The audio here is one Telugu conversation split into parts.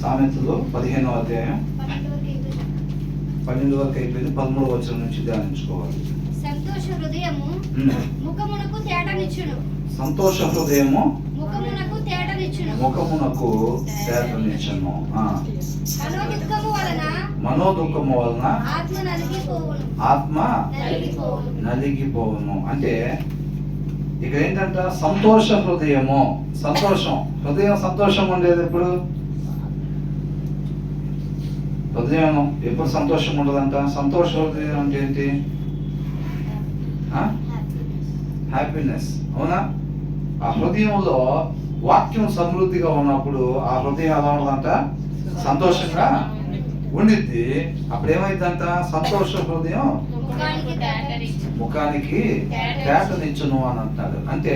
సామెతలు 15వ అధ్యాయం 12 వరకు అయిపోయింది. 13వ వచనం నుంచి ధ్యానించుకోవాలి. సంతోష హృదయము ముఖమునకు తేటనిచ్చును. సంతోష హృదయము ముఖమునకు తేటనిచ్చును. ముఖమునకు తేటనిచ్చును. మనోదుఃఖము వలన ఆత్మ నలిగిపోవును. అంటే ఇక ఏంటంట, సంతోష హృదయము. హృదయం సంతోషం ఉండేది ఎప్పుడు? హృదయం ఎప్పుడు సంతోషం ఉండదంట. సంతోష హృదయం అంటే ఏంటి? హ్యాపీనెస్. అవునా? ఆ హృదయంలో వాక్యం సమృద్ధిగా ఉన్నప్పుడు ఆ హృదయం ఎలా ఉండదంట? సంతోషంగా ఉండిద్ది. అప్పుడు ఏమైందంట? సంతోష హృదయం ముఖానికి తేటనిచ్చును అని అంటాడు. అంటే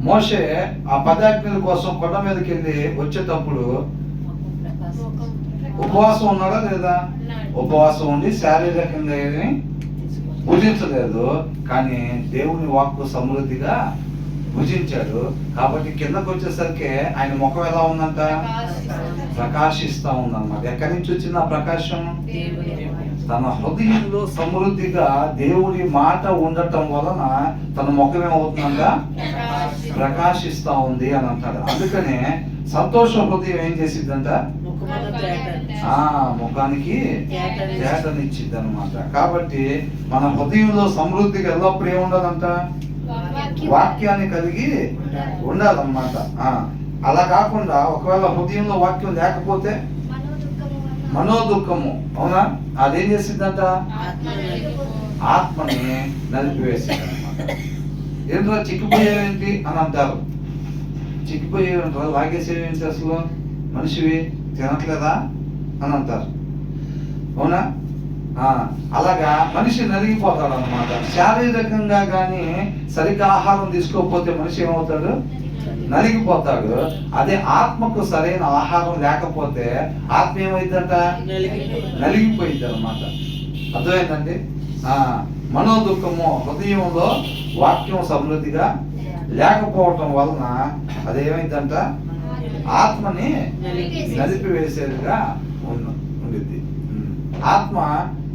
మోషే ఆ 10 ఆజ్ఞల కోసం కొండ మీదకి వెళ్ళి వచ్చేటప్పుడు ఉపవాసం ఉన్నాడా లేదా? ఉపవాసం ఉండి శారీరకంగా ఏమి భుజించలేదు, కానీ దేవుని వాక్కు సమృద్ధిగా భుజించాడు. కాబట్టి కిందకు వచ్చేసరికి ఆయన ముఖం ఎలా ఉందంట? ప్రకాశిస్తా ఉందన్నమాట. ఎక్కడి నుంచి వచ్చింది ఆ ప్రకాశం? తన హృదయంలో సమృద్ధిగా దేవుని మాట ఉండటం వలన తన ముఖం ఏమవుతుందంట? ప్రకాశిస్తా ఉంది అని అంటాడు. అందుకనే సంతోష హృదయం ఏం చేసిద్దంట? ముఖానికి తేటనిచ్చిద్ది అనమాట. కాబట్టి మన హృదయంలో సమృద్ధిగా ఎల్లప్పుడు ఏముండాలంట? వాక్యాన్ని కలిగి ఉండాలన్నమాట. అలా కాకుండా ఒకవేళ హృదయంలో వాక్యం లేకపోతే మనోదుఃఖము, అవునా, అదేం చేసిందంట? ఆత్మని నలిపివేసింది అనమాట. ఏంటో చిక్కిపోయేవేంటి అని అంటారు. చిక్కిపోయేవేంటారు, లాగేసేవేంటి, అసలు మనిషివి తినట్లేదా అని అంటారు. అవునా? అలాగా మనిషి నలిగిపోతాడు అనమాట. శారీరకంగా కానీ సరిగ్గా ఆహారం తీసుకోకపోతే మనిషి ఏమవుతాడు? నలిగిపోతాడు. అదే ఆత్మకు సరైన ఆహారం లేకపోతే ఆత్మ ఏమైందంట? నలిగిపోయింది అనమాట. అర్థమైందండి? మనోదుఃఖము, హృదయంలో వాక్యం సమృద్ధిగా లేకపోవటం వలన అదేమైందంట? ఆత్మని నలిపివేసేదిగా ఉండిద్ది. ఆత్మ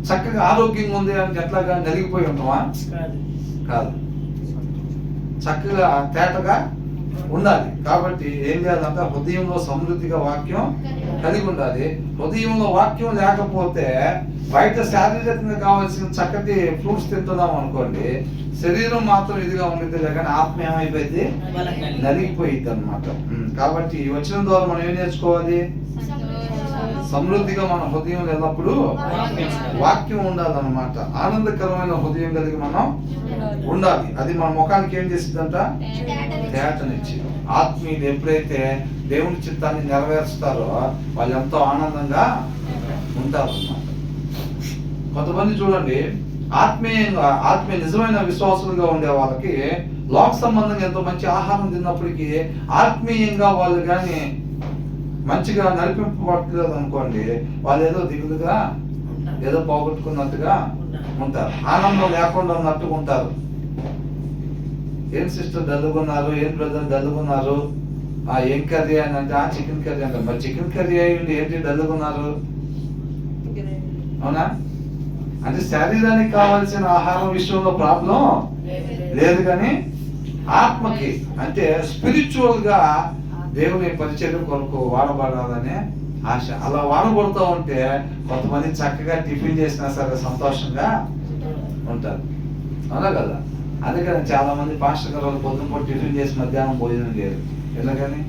చక్కగా ఆరోగ్యంగా ఉంది అని ఎట్లాగా నలిగిపోయి ఉంటామా? కాదు, చక్కగా తేటగా ఉండాలి. కాబట్టి ఏం చేయాలంటే హృదయంలో సమృద్ధిగా వాక్యం కలిగి ఉండాలి. హృదయంలో వాక్యం లేకపోతే బయట శారీరకంగా కావాల్సిన చక్కటి ఫ్రూట్స్ తింటున్నాం అనుకోండి, శరీరం మాత్రం ఇదిగా ఉండిద్ది, కానీ ఆత్మ ఏమైపోయింది? నలిగిపోయింది అనమాట. కాబట్టి ఈ వచనం ద్వారా మనం ఏం నేర్చుకోవాలి? సమృద్ధిగా మన హృదయంలో ఎల్లప్పుడూ వాక్యం ఉండాలన్నమాట. ఆనందకరమైన హృదయం కలిగి మనం ఉండాలి. అది మన ముఖానికి ఏం చేసిందంట? తేటనిచ్చి. ఆత్మీయులు ఎప్పుడైతే దేవుని చిత్తాన్ని నెరవేరుస్తారో వాళ్ళు ఎంతో ఆనందంగా ఉంటారు అన్నమాట. కొంతమంది చూడండి, ఆత్మీయ నిజమైన విశ్వాసులుగా ఉండే వాళ్ళకి లోక సంబంధంగా ఎంతో మంచి ఆహారం తిన్నప్పటికీ ఆత్మీయంగా వాళ్ళు కానీ మంచిగా నడిపింపబడలేదు అనుకోండి, వాళ్ళు ఏదో దిగులుగా ఏదో పోగొట్టుకున్నట్టుగా ఉంటారు. ఆనందం లేకుండా ఉన్నట్టుగా ఉంటారు. ఏం సిస్టర్ డల్లుకున్నారు, ఏం బ్రదర్ డల్లుకున్నారు, ఏం కర్రీ అని అంటే చికెన్ కర్రీ అంటారు. మరి చికెన్ కర్రీ అయ్యింది ఏంటి డల్లుకున్నారు? అవునా? అంటే శరీరానికి కావాల్సిన ఆహారం విషయంలో ప్రాబ్లం లేదు, కానీ ఆత్మకి అంటే స్పిరిచువల్ గా దేవుని పరిచయం కొరకు వాడబడాలనే ఆశ. అలా వాడబడుతూ ఉంటే కొంతమంది చక్కగా టిఫిన్ చేసినా సరే సంతోషంగా ఉంటారు. అవునా కదా? అందుకని చాలా మంది పాస్టర్ గారు వాళ్ళు పొద్దున టిఫిన్ చేసి మధ్యాహ్నం భోజనం చేయరు. ఎందుకని?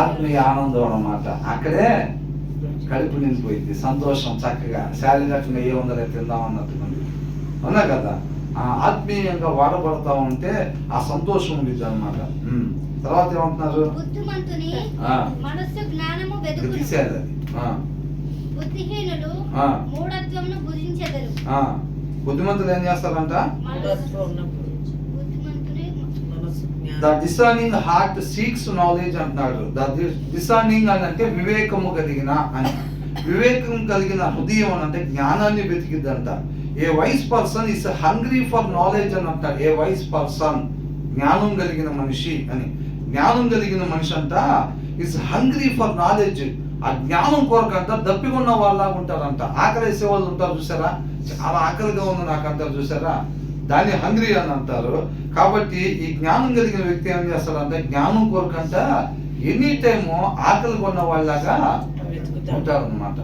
ఆత్మీయ ఆనందం అన్నమాట. అక్కడే కడుపు నిండిపోయింది, సంతోషం, చక్కగా శారీరకంగా ఏముందలే తిందాం అన్నట్టుగా. అవునా కదా? ఆత్మీయంగా వాడబడతా ఉంటే ఆ సంతోషం ఉంది అన్నమాట. తర్వాత ఏమంటున్నారు? తీసేది బుద్ధిమంతులు ఏం చేస్తారంట? The discerning heart seeks knowledge అంటున్నాడు. ద డిసర్నింగ్ అని అంటే వివేకము కలిగిన అని. వివేకం కలిగిన హృదయం అని అంటే జ్ఞానాన్ని వెతికిద్దంట. A wise person is hungry for knowledge అని అంటారు. ఏ వైస్ పర్సన్, జ్ఞానం కలిగిన మనిషి అని. జ్ఞానం కలిగిన మనిషి అంట ఇస్ హంగ్రీ ఫర్ నాలెడ్జ్. ఆ జ్ఞానం కొరకంట దప్పికొన్న వాళ్ళలాగా ఉంటారంట. ఆకలి వేసే వాళ్ళు ఉంటారు చూసారా, చాలా ఆకలిగా ఉంది నాకు అంటారు చూసారా, దాన్ని హంగ్రీ అని అంటారు. కాబట్టి ఈ జ్ఞానం కలిగిన వ్యక్తి ఏం చేస్తారంటే జ్ఞానం కొరకంట ఎనీ టైము ఆకలి కొన్న వాళ్ళలాగా ఉంటారన్నమాట.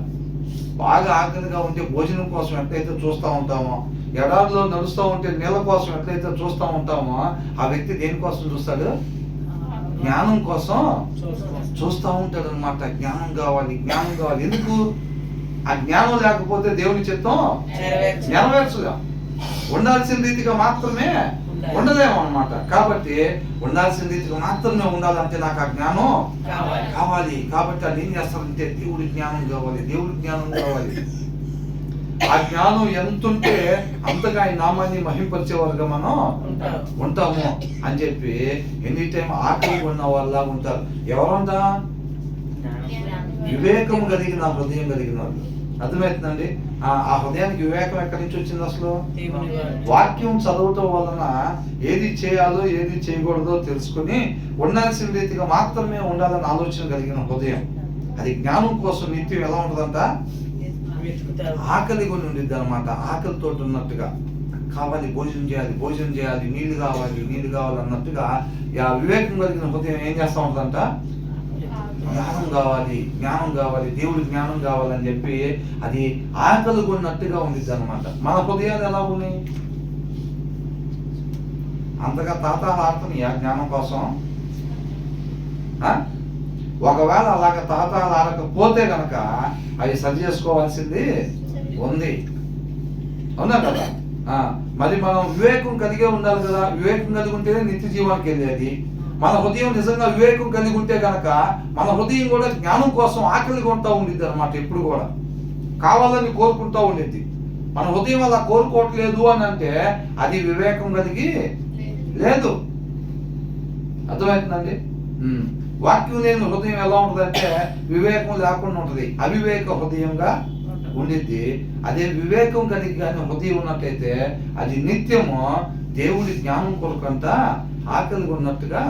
బాగా ఆకలిగా ఉంటే భోజనం కోసం ఎట్లయితే చూస్తూ ఉంటామో, ఎడారిలో నడుస్తూ ఉంటే నీళ్ళ కోసం ఎట్లయితే చూస్తూ ఉంటామో, ఆ వ్యక్తి దేనికోసం చూస్తాడు? జ్ఞానం కోసం చూస్తూ ఉంటాడు అనమాట. జ్ఞానం కావాలి, జ్ఞానం కావాలి. ఎందుకు? ఆ జ్ఞానం లేకపోతే దేవుని చిత్తం నెరవేర్చుగా ఉండాల్సిన రీతిగా మాత్రమే ఉండలేము అనమాట. కాబట్టి ఉండాల్సిన రీతిగా మాత్రమే ఉండాలంటే నాకు ఆ జ్ఞానం కావాలి. కాబట్టి అది ఏం చేస్తారంటే దేవుడి జ్ఞానం కావాలి, దేవుడి జ్ఞానం కావాలి. ఆ జ్ఞానం ఎంతుంటే అంతగా ఆయన నామాన్ని మహింపరిచేవారుగా మనం ఉంటాము అని చెప్పి ఎనీ టైం ఆకలి ఉన్న వాళ్ళలాగా ఉంటారు. ఎవరంతా? వివేకం కలిగిన హృదయం కలిగిన వాళ్ళు. అర్థమవుతుందండి? ఆ హృదయానికి వివేకం ఎక్కడి నుంచి వచ్చింది? అసలు వాక్యం చదవటం వలన ఏది చేయాలో ఏది చేయకూడదో తెలుసుకుని ఉండాల్సిన రీతిగా మాత్రమే ఉండాలని ఆలోచన కలిగిన హృదయం. అది జ్ఞానం కోసం నిత్యం ఎలా ఉంటుందంట? ఆకలి కొని ఉండిద్ది అనమాట. ఆకలితో ఉన్నట్టుగా కావాలి, భోజనం చేయాలి, భోజనం చేయాలి, నీళ్లు కావాలి, నీళ్లు కావాలి అన్నట్టుగా ఆ వివేకం కలిగిన హృదయం ఏం చేస్తూ ఉంటుందంట? జ్ఞానం కావాలి, జ్ఞానం కావాలి, దేవుడి జ్ఞానం కావాలని చెప్పి అది ఆకలి కొన్నట్టుగా ఉండిద్ది అనమాట. మన హృదయాలు ఎలా ఉన్నాయి? అంతగా తాతాలు ఆడుతున్నాయి ఆ జ్ఞానం కోసం. ఒకవేళ అలాగ తాతాలు ఆడకపోతే కనుక అవి సరి చేసుకోవాల్సింది ఉంది. అవునా కదా? మరి మనం వివేకం కలిగే ఉండాలి కదా. వివేకం కలిగి ఉంటేనే నిత్య జీవానికి వెళ్ళేది. మన హృదయం నిజంగా వివేకం కలిగి ఉంటే కనుక మన హృదయం కూడా జ్ఞానం కోసం ఆకలిగా ఉంటా ఉండిద్ది అనమాట. ఎప్పుడు కూడా కావాలని కోరుకుంటా ఉండిద్ది. మన హృదయం అలా కోరుకోవట్లేదు అని అంటే అది వివేకం కలిగి లేదు. అర్థమవుతుందండి? వాక్యం లేని హృదయం ఎలా ఉంటుందంటే వివేకం లేకుండా ఉంటుంది, అవివేక హృదయంగా ఉండిద్ది. అదే వివేకం కలిగి కానీ హృదయం ఉన్నట్టయితే అది నిత్యము దేవుడి జ్ఞానం కొరకంతా ఆకలిగా ఉన్నట్టుగా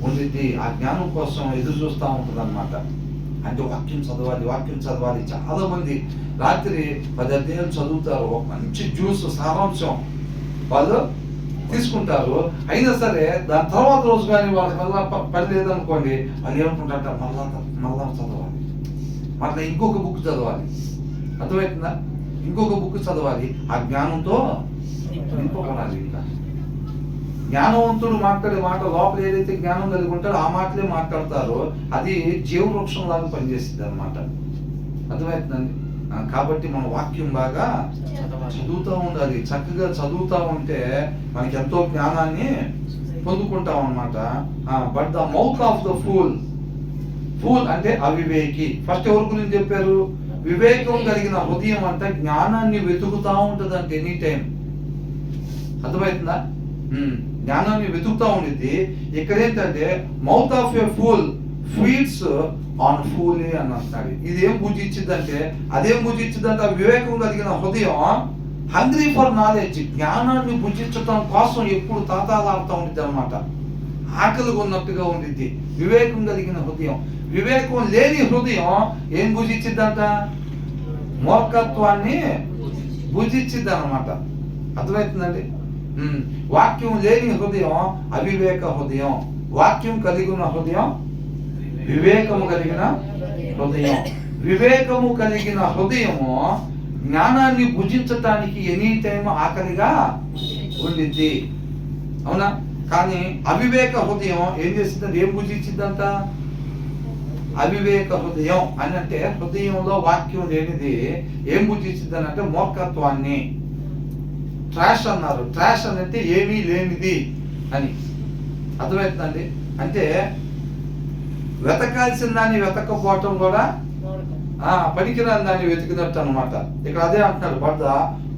ఉండిద్ది. ఆ జ్ఞానం కోసం ఎదురు చూస్తూ ఉంటుంది అనమాట. అంటే వాక్యం చదవాలి, వాక్యం చదవాలి. చాలా మంది రాత్రి 10 అధ్యాయాలు చదువుతారు, ఒక మంచి జ్యూస్ సారాంశం వాళ్ళు తీసుకుంటారు. అయినా సరే దాని తర్వాత రోజు కానీ వాళ్ళకి మళ్ళా పని లేదనుకోండి, వాళ్ళు ఏమనుకుంటారంట మళ్ళా చదవాలి, మళ్ళీ ఇంకొక బుక్ చదవాలి. అర్థమవుతుందా? ఇంకొక బుక్ చదవాలి. ఆ జ్ఞానంతో నింపబడాలి. ఇంకా జ్ఞానవంతుడు మాట్లాడే మాట లోపల ఏదైతే జ్ఞానం కలిగి ఉంటారో ఆ మాటలే మాట్లాడతారో అది జీవవృక్షం లాగా పనిచేస్తుంది అనమాట. అర్థమవుతుందండి? కాబట్టి మన వాక్యం బాగా చదువుతూ ఉండాలి. చక్కగా చదువుతూ ఉంటే మనకి ఎంతో జ్ఞానాన్ని పొందుకుంటాం అనమాట. But the mouth of the fool అంటే అవివేకి. ఫస్ట్ ఎవరి గురించి చెప్పారు? వివేకం కలిగిన హృదయం అంటే జ్ఞానాన్ని వెతుకుతూ ఉంటుంది అంటే ఎనీ టైం. అర్థమవుతుందా? జ్ఞానాన్ని వెతుకుతూ ఉండిద్ది. ఇక్కడ ఏంటంటే mouth of a fool feeds on folly అని అంటున్నాడు. ఇది ఏం బుజ్జిచ్చిద్దంటే అదేం బుజ్జిచ్చిద్దంటే వివేకం కలిగిన హృదయం హంగ్రీ ఫర్ నాలెడ్జ్, జ్ఞానాన్ని బుజ్జించడం కోసం ఎప్పుడు తాతాలాడుతూ ఉండిద్ది అనమాట. ఆకలిగా ఉన్నట్టుగా ఉండిద్ది వివేకం కలిగిన హృదయం. వివేకం లేని హృదయం ఏం బుజ్జిచ్చిద్దంట? మూర్ఖత్వాన్ని బుజ్జిచ్చిద్ది అనమాట. అర్థమవుతుందండి? వాక్యం లేని హృదయం అవివేక హృదయం, వాక్యం కలిగి ఉన్న హృదయం వివేకము కలిగిన హృదయం. వివేకము కలిగిన హృదయము జ్ఞానాన్ని భుజించటానికి ఎనీ టైం ఆకలిగా ఉండిద్ది. అవునా? కానీ అవివేక హృదయం ఏం చేస్తుందంటే ఏం భుజించిందంట? అవివేక హృదయం అని అంటే హృదయంలో వాక్యం లేనిది ఏం భుజించిందని అంటే మూర్ఖత్వాన్ని. ట్రాష్ అన్నారు. ట్రాష్ అని అంటే ఏమీ లేనిది అని. అర్థమవుతుందండి? అంటే వెతకాల్సిన దాన్ని వెతకపోవటం కూడా పనికిరాని దాన్ని వెతికినట్టు అనమాట. ఇక్కడ అదే అంటున్నాడు, but the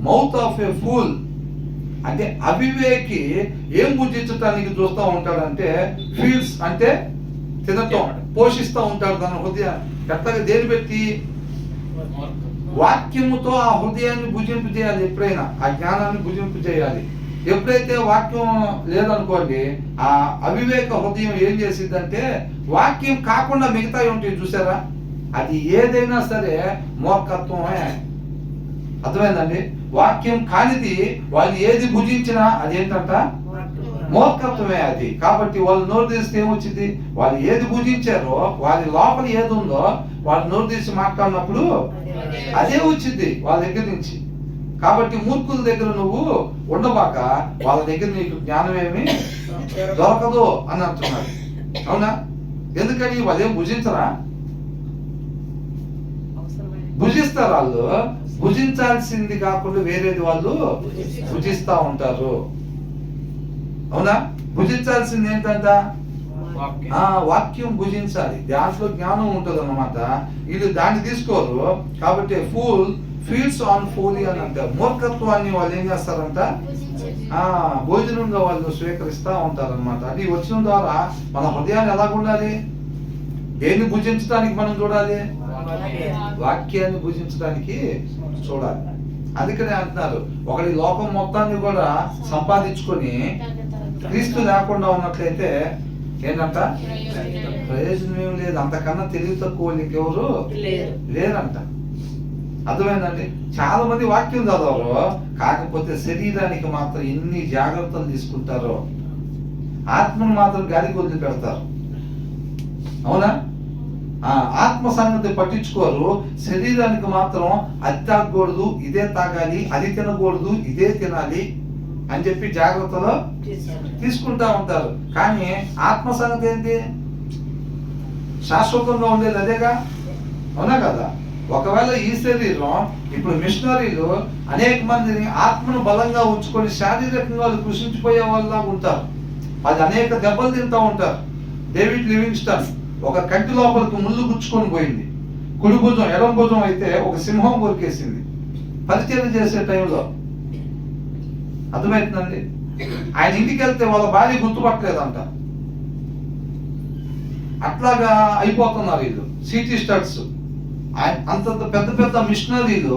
mouth of A pool అంటే అవివేకి ఏం భుజించటానికి చూస్తూ ఉంటాడంటే ఫీల్స్ అంటే తినటం, పోషిస్తూ ఉంటాడు తన హృదయం. ఎట్లాగా దేని పెట్టి? వాక్యముతో ఆ హృదయాన్ని భుజింపు చేయాలి. ఎప్పుడైనా ఆ జ్ఞానాన్ని భుజింపు చేయాలి. ఎప్పుడైతే వాక్యం లేదనుకోండి, ఆ అవివేక హృదయం ఏం చేసిద్దంటే వాక్యం కాకుండా మిగతాయి ఉంటాయి చూసారా, అది ఏదైనా సరే మూర్ఖత్వమే. అర్థమైందండి? వాక్యం కానిది వాళ్ళు ఏది భుజించినా అదేంటంట మూర్ఖత్వమే అది. కాబట్టి వాళ్ళు నోరు తీస్తే ఏమొచ్చింది, వాళ్ళు ఏది భుజించారో వాళ్ళ లోపల ఏది ఉందో వాళ్ళు నోరు తీసి మాట్లాడినప్పుడు అదే వచ్చింది వాళ్ళ దగ్గర నుంచి. కాబట్టి మూర్ఖుల దగ్గర నువ్వు ఉండబాక, వాళ్ళ దగ్గర నీకు జ్ఞానం ఏమి దొరకదు అని అంటున్నాడు. అవునా? ఎందుకని వాళ్ళు ఏం భుజించరా? భుజిస్తారు. వాళ్ళు భుజించాల్సింది కాకుండా వేరేది వాళ్ళు భుజిస్తా ఉంటారు. అవునా? భుజించాల్సింది ఏంటంట? వాక్యం భుజించాలి. దాంట్లో జ్ఞానం ఉంటుంది అన్నమాట. వీళ్ళు దాన్ని తీసుకోరు. కాబట్టి ఫూల్ ఫీడ్స్ ఆన్ ఫూలీ అని అంటారు. మూర్ఖత్వాన్ని వాళ్ళు ఏం చేస్తారంట? భోజనంగా వాళ్ళు స్వీకరిస్తూ ఉంటారు అనమాట. అది వచ్చిన ద్వారా మన హృదయాన్ని ఎలా ఉండాలి? దేన్ని భుజించడానికి మనం చూడాలి? వాక్యాన్ని భుజించడానికి చూడాలి. అందుకనే అంటున్నారు, ఒకటి లోకం మొత్తాన్ని కూడా సంపాదించుకొని క్రీస్తు లేకుండా ఉన్నట్లయితే ఏంటంట? ప్రయోజనం ఏం లేదు. అంతకన్నా తెలివి తక్కువ ఇంకెవరు లేరంట. అర్థమైందండి? చాలా మంది వాక్యం చదవరు, కాకపోతే శరీరానికి మాత్రం ఎన్ని జాగ్రత్తలు తీసుకుంటారో ఆత్మను మాత్రం గాలికి వదిలి పెడతారు. అవునా? ఆత్మ సంగతి పట్టించుకోరు. శరీరానికి మాత్రం అది తాగకూడదు, ఇదే తాగాలి, అది తినకూడదు, ఇదే తినాలి అని చెప్పి జాగ్రత్తలో తీసుకుంటా ఉంటారు. కానీ ఆత్మ సంగతి ఏంటి? శాశ్వతంగా ఉండేది అదేగా. అవునా కదా? ఒకవేళ ఈ శరీరం ఇప్పుడు మిషనరీలు అనేక మందిని ఆత్మను బలంగా ఉంచుకొని శారీరకంగా వాళ్ళు కృషించిపోయే వాళ్ళ ఉంటారు. అది అనేక దెబ్బలు తింటూ ఉంటారు. డేవిడ్ లివింగ్స్టన్ ఒక కంటి లోపలికి ముళ్ళు గుచ్చుకొని పోయింది. కుడి భుజం ఎడం భుజం అయితే ఒక సింహం కొరికేసింది పరిచయం చేసే టైంలో. అర్థమవుతుందండి? ఆయన ఇంటికి వెళ్తే వాళ్ళ భార్య గుర్తుపట్టలేదంట. అట్లాగా అయిపోతున్నారు వీళ్ళు సిటీ స్టడ్స్. అంత పెద్ద పెద్ద మిషనరీలు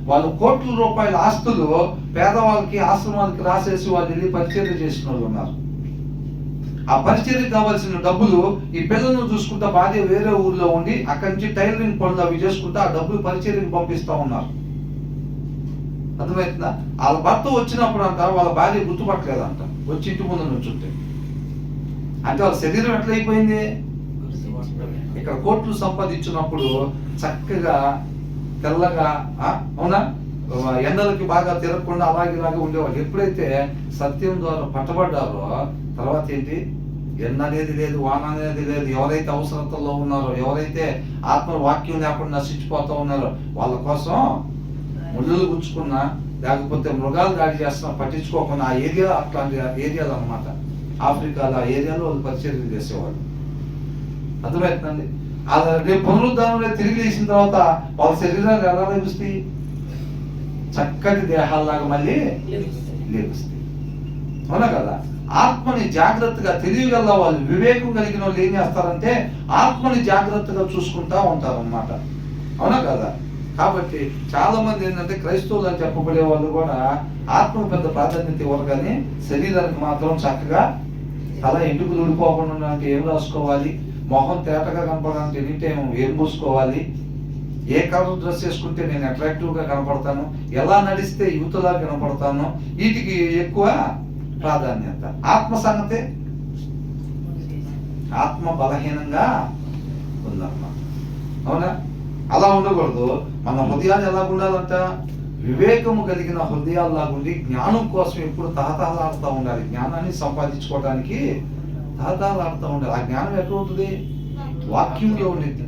వాళ్ళు కోట్ల రూపాయల ఆస్తులు పేదవాళ్ళకి ఆశ్రమాలకి రాసేసి వాళ్ళు వెళ్ళి పరిచయం చేసిన వాళ్ళు ఉన్నారు. ఆ పరిచర్యకు కావాల్సిన డబ్బులు ఈ పిల్లలను చూసుకుంటా భార్య వేరే ఊర్లో ఉండి అక్కడి నుంచి టైలరింగ్ పనులు అవి చేసుకుంటా ఆ డబ్బులు పరిచర్యకు పంపిస్తా ఉన్నారు. అర్థమవుతుందా? వాళ్ళ భర్త వచ్చినప్పుడు అంట వాళ్ళ భార్య గుర్తుపట్టలేదంట. వచ్చి ఇంటి ముందు నుంచుంటే అంటే వాళ్ళ శరీరం ఎట్లయిపోయింది? ఇక్కడ కోట్లు సంపాదించినప్పుడు చక్కగా తెల్లగా, అవునా, ఎండలకి బాగా తిరగకుండా అలాగే ఉండేవాళ్ళు. ఎప్పుడైతే సత్యం ద్వారా పట్టబడ్డారో తర్వాత ఏంటి? ఎండ అనేది లేదు, వాన అనేది లేదు. ఎవరైతే అవసరతల్లో ఉన్నారో, ఎవరైతే ఆత్మ వాక్యం లేకుండా నశించిపోతా ఉన్నారో వాళ్ళ కోసం ముళ్ళు గుచ్చుకున్నా లేకపోతే మృగాలు దాడి చేస్తున్నా పట్టించుకోకుండా ఆ ఏరియా అట్లాంటి ఏరియాలు అనమాట. ఆఫ్రికాలో ఆ ఏరియాలో వాళ్ళు పరిచర్యలు చేసేవాళ్ళు. అర్థమవుతుందండి? అలా రేపు పునరుద్ధానంలో తిరిగి లేచిన తర్వాత వాళ్ళ శరీరాలు ఎలా లభిస్తాయి? చక్కటి దేహాల్లాగా మళ్ళీ లేపిస్తాయి. అవునా కదా? ఆత్మని జాగ్రత్తగా తెలియగల వాళ్ళు, వివేకం కలిగిన వాళ్ళు ఏం చేస్తారంటే ఆత్మని జాగ్రత్తగా చూసుకుంటా ఉంటారు అన్నమాట. అవునా కదా? కాబట్టి చాలా మంది ఏంటంటే క్రైస్తవులు అని చెప్పబడే వాళ్ళు కూడా ఆత్మకు పెద్ద ప్రాధాన్యత ఇవ్వరు, కానీ శరీరానికి మాత్రం చక్కగా తల ఎంటుకలు ఊడిపోకుండా ఉండడానికి ఏం రాసుకోవాలి, మొహం తేటగా కనపడడానికి ఎనీ టైం ఏం పూసుకోవాలి, ఏ కలర్ డ్రెస్ వేసుకుంటే నేను అట్రాక్టివ్గా కనపడతాను, ఎలా నడిస్తే యూత్లా కనపడతాను, వీటికి ఎక్కువ ప్రాధాన్యత. ఆత్మ సంగతే ఆత్మ బలహీనంగా ఉందన్నమాట. అవునా? అలా ఉండకూడదు. మన హృదయాలు ఎలా ఉండాలంట? వివేకము కలిగిన హృదయాల్లాగుండి జ్ఞానం కోసం ఎప్పుడు తహతహలాడుతూ ఉండాలి. జ్ఞానాన్ని సంపాదించుకోవడానికి తహతహలాడుతూ ఉండాలి. ఆ జ్ఞానం ఎక్కడ ఉంటుంది? వాక్యంలో ఉండింది.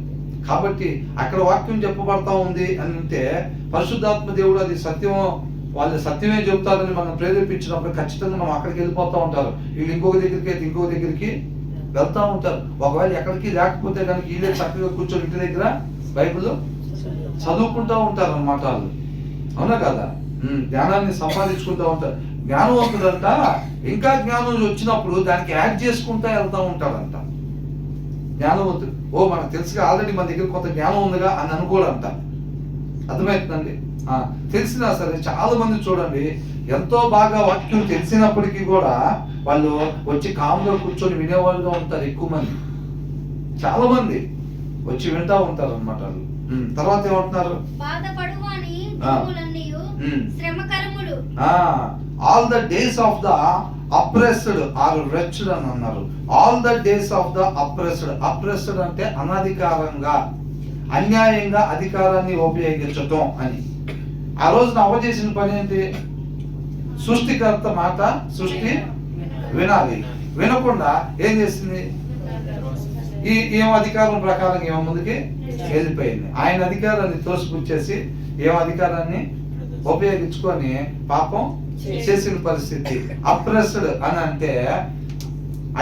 కాబట్టి అక్కడ వాక్యం చెప్పబడతా ఉంది అని అంటే పరిశుద్ధాత్మ దేవుడు అది సత్యం, వాళ్ళు సత్యమే చెబుతారని మనం ప్రేరేపించినప్పుడు ఖచ్చితంగా మనం అక్కడికి వెళ్ళిపోతూ ఉంటారు. వీళ్ళు ఇంకొక దగ్గరికి వెళ్తూ ఉంటారు. ఒకవేళ ఎక్కడికి లేకపోతే కనుక వీళ్ళే చక్కగా కూర్చొని ఇంటి దగ్గర బైబిల్ చదువుకుంటూ ఉంటారు అన్నమాట వాళ్ళు. అవునా కదా? జ్ఞానాన్ని సంపాదించుకుంటూ ఉంటారు. జ్ఞానవంతుడంట ఇంకా జ్ఞానం వచ్చినప్పుడు దానికి యాడ్ చేసుకుంటూ వెళ్తూ ఉంటాడంట. జ్ఞానవంతుడు మనకు తెలుసుగా, ఆల్రెడీ మన దగ్గర కొంత జ్ఞానం ఉందిగా అని అనుకోడంట. అర్థమవుతుందండి. తెలిసినా సరే చాలా మంది చూడండి, ఎంతో బాగా వాక్యం తెలిసినప్పటికీ కూడా వాళ్ళు వచ్చి కామ్గా కూర్చొని వినేవాళ్ళుగా ఉంటారు. ఎక్కువ మంది, చాలా మంది వచ్చి వింటా ఉంటారు అనమాట వాళ్ళు. తర్వాత ఏమంటున్నారు? బాధపడువాని దినములన్నీయు శ్రమకరములు. All the days of the oppressed are wretched అని అన్నారు. All the days of the oppressed. Oppressed అంటే అనధికారంగా, అన్యాయంగా అధికారాన్ని ఉపయోగించటం అని. ఆ రోజున అవ్వ చేసిన పని ఏంటి? సృష్టికర్త మాట సృష్టి వినాలి. వినకుండా ఏం చేసింది? ఏం అధికారం ప్రకారం ఏమో ముందుకి వెళ్ళిపోయింది. ఆయన అధికారాన్ని తోసిపుచ్చేసి ఏం అధికారాన్ని ఉపయోగించుకొని పాపం చేసిన పరిస్థితి. అప్రెస్డ్ అని అంటే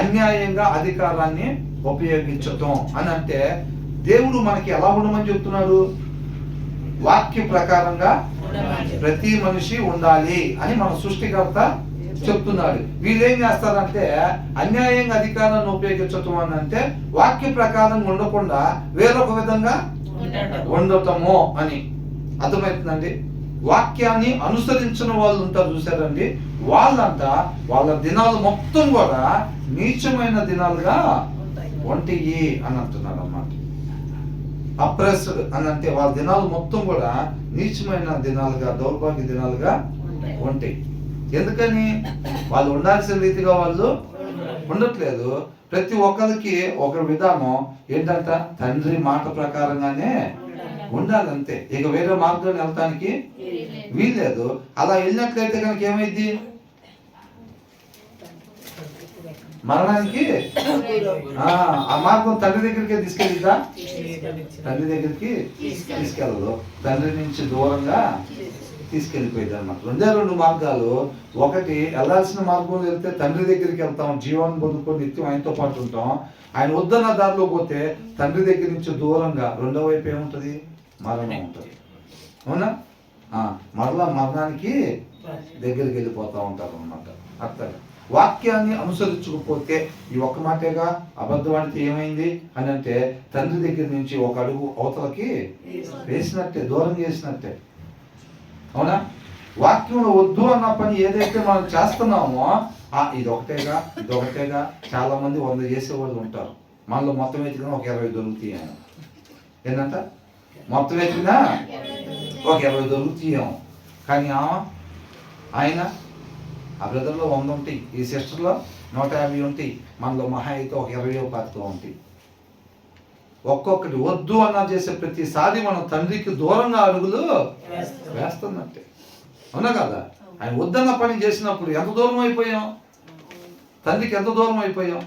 అన్యాయంగా అధికారాన్ని ఉపయోగించటం అని అంటే, దేవుడు మనకి ఎలా ఉండమని చెప్తున్నాడు? వాక్య ప్రకారంగా ప్రతి మనిషి ఉండాలి అని మన సృష్టికర్త చెప్తున్నాడు. వీళ్ళు ఏం చేస్తారంటే అన్యాయంగా అధికారాన్ని ఉపయోగించటం అని అంటే వాక్య ప్రకారం ఉండకుండా వేరొక విధంగా ఉండటము అని. అర్థమవుతుందండి. వాక్యాన్ని అనుసరించిన వాళ్ళు ఉంటారు చూసారండి, వాళ్ళంతా వాళ్ళ దినాలు మొత్తం కూడా నీచమైన దినాలుగా ఉంటాయి అని అంటున్నారు అన్నమాట. అప్రెస్డ్ అని అంటే వాళ్ళ దినాలు మొత్తం కూడా నీచమైన దినాలుగా, దౌర్భాగ్య దినాలుగా ఉంటాయి. ఎందుకని? వాళ్ళు ఉండాల్సిన రీతిగా వాళ్ళు ఉండట్లేదు. ప్రతి ఒక్కరికి ఒక విధానం ఏంటంట? తండ్రి మాట ప్రకారంగానే ఉండాలంతే. ఇక వేరే మార్గంలో వెళ్ళటానికి వీల్లేదు. అలా వెళ్ళినట్లయితే కనుక ఏమైంది? మరణానికి ఆ మార్గం తండ్రి దగ్గరికే తీసుకెళ్ళిద్దా? తండ్రి దగ్గరికి తీసుకెళ్ళదు. తండ్రి నుంచి దూరంగా తీసుకెళ్ళిపోయింది అన్నమాట. రెండు మార్గాలు. ఒకటి, వెళ్ళాల్సిన మార్గంలో వెళ్తే తండ్రి దగ్గరికి వెళ్తాం, జీవాన్ని పొందుకొని నిత్యం ఆయనతో పాటు ఉంటాం. ఆయన వద్దన్న దారిలో పోతే తండ్రి దగ్గర నుంచి దూరంగా రెండో వైపు ఏముంటది? మరణం ఉంటుంది. అవునా? మరలా మరణానికి దగ్గరికి వెళ్ళిపోతా ఉంటారు అన్నమాట. అర్థం. వాక్యాన్ని అనుసరించకపోతే ఈ ఒక్క మాటేగా అబద్ధవాడితే ఏమైంది అని అంటే తండ్రి దగ్గర నుంచి ఒక అడుగు అవతలకి వేసినట్టే, దూరం చేసినట్టే. అవునా? వాక్యంలో వద్దు అన్న పని ఏదైతే మనం చేస్తున్నామో ఇదొకటేగా చాలా మంది 100 చేసేవాళ్ళు ఉంటారు. మనలో మొత్తం ఎత్తినా ఒక 20 దొరుకుతాయి. ఏంటంట? మొత్తం ఎత్తినా ఒక 20 దొరుకుతాయేమో. కానీ ఆయన ఆ బ్రదర్లో 100 ఉంటాయి, ఈ సిస్టర్లో 150 ఉంటాయి, మనలో మహా అయితే ఒక 20-25 ఉంటాయి. ఒక్కొక్కటి వద్దు అన్న చేసే ప్రతిసారి మనం తండ్రికి దూరంగా అడుగులు వేస్తున్నట్టే. అవునా కదా? ఆయన వద్దన్న పని చేసినప్పుడు ఎంత దూరం అయిపోయాం? తండ్రికి ఎంత దూరం అయిపోయాం?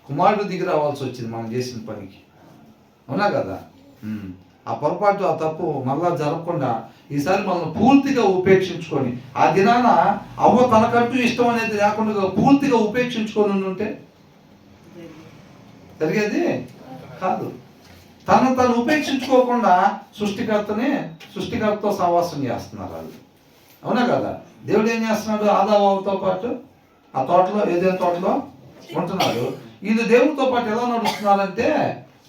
కుమారుడు దిగి రావాల్సి వచ్చింది మనం చేసిన పనికి. అవునా కదా? ఆ పొరపాటు, ఆ తప్పు మళ్ళా జరగకుండా ఈసారి మనం పూర్తిగా ఉపేక్షించుకొని, ఆ దినాన అవ్వ తనకంటూ ఇష్టం అనేది లేకుండా పూర్తిగా ఉపేక్షించుకొని ఉంటే జరిగేది కాదు. తను ఉపేక్షించుకోకుండా సృష్టికర్తతో సహవాసం చేస్తున్నారు వాళ్ళు. అవునా కదా? దేవుడు ఏం చేస్తున్నాడు? ఆదాముతో పాటు ఆ తోటలో, ఏదైనా తోటలో ఉంటున్నాడు. వీళ్ళు దేవుడితో పాటు ఎలా నడుస్తున్నారంటే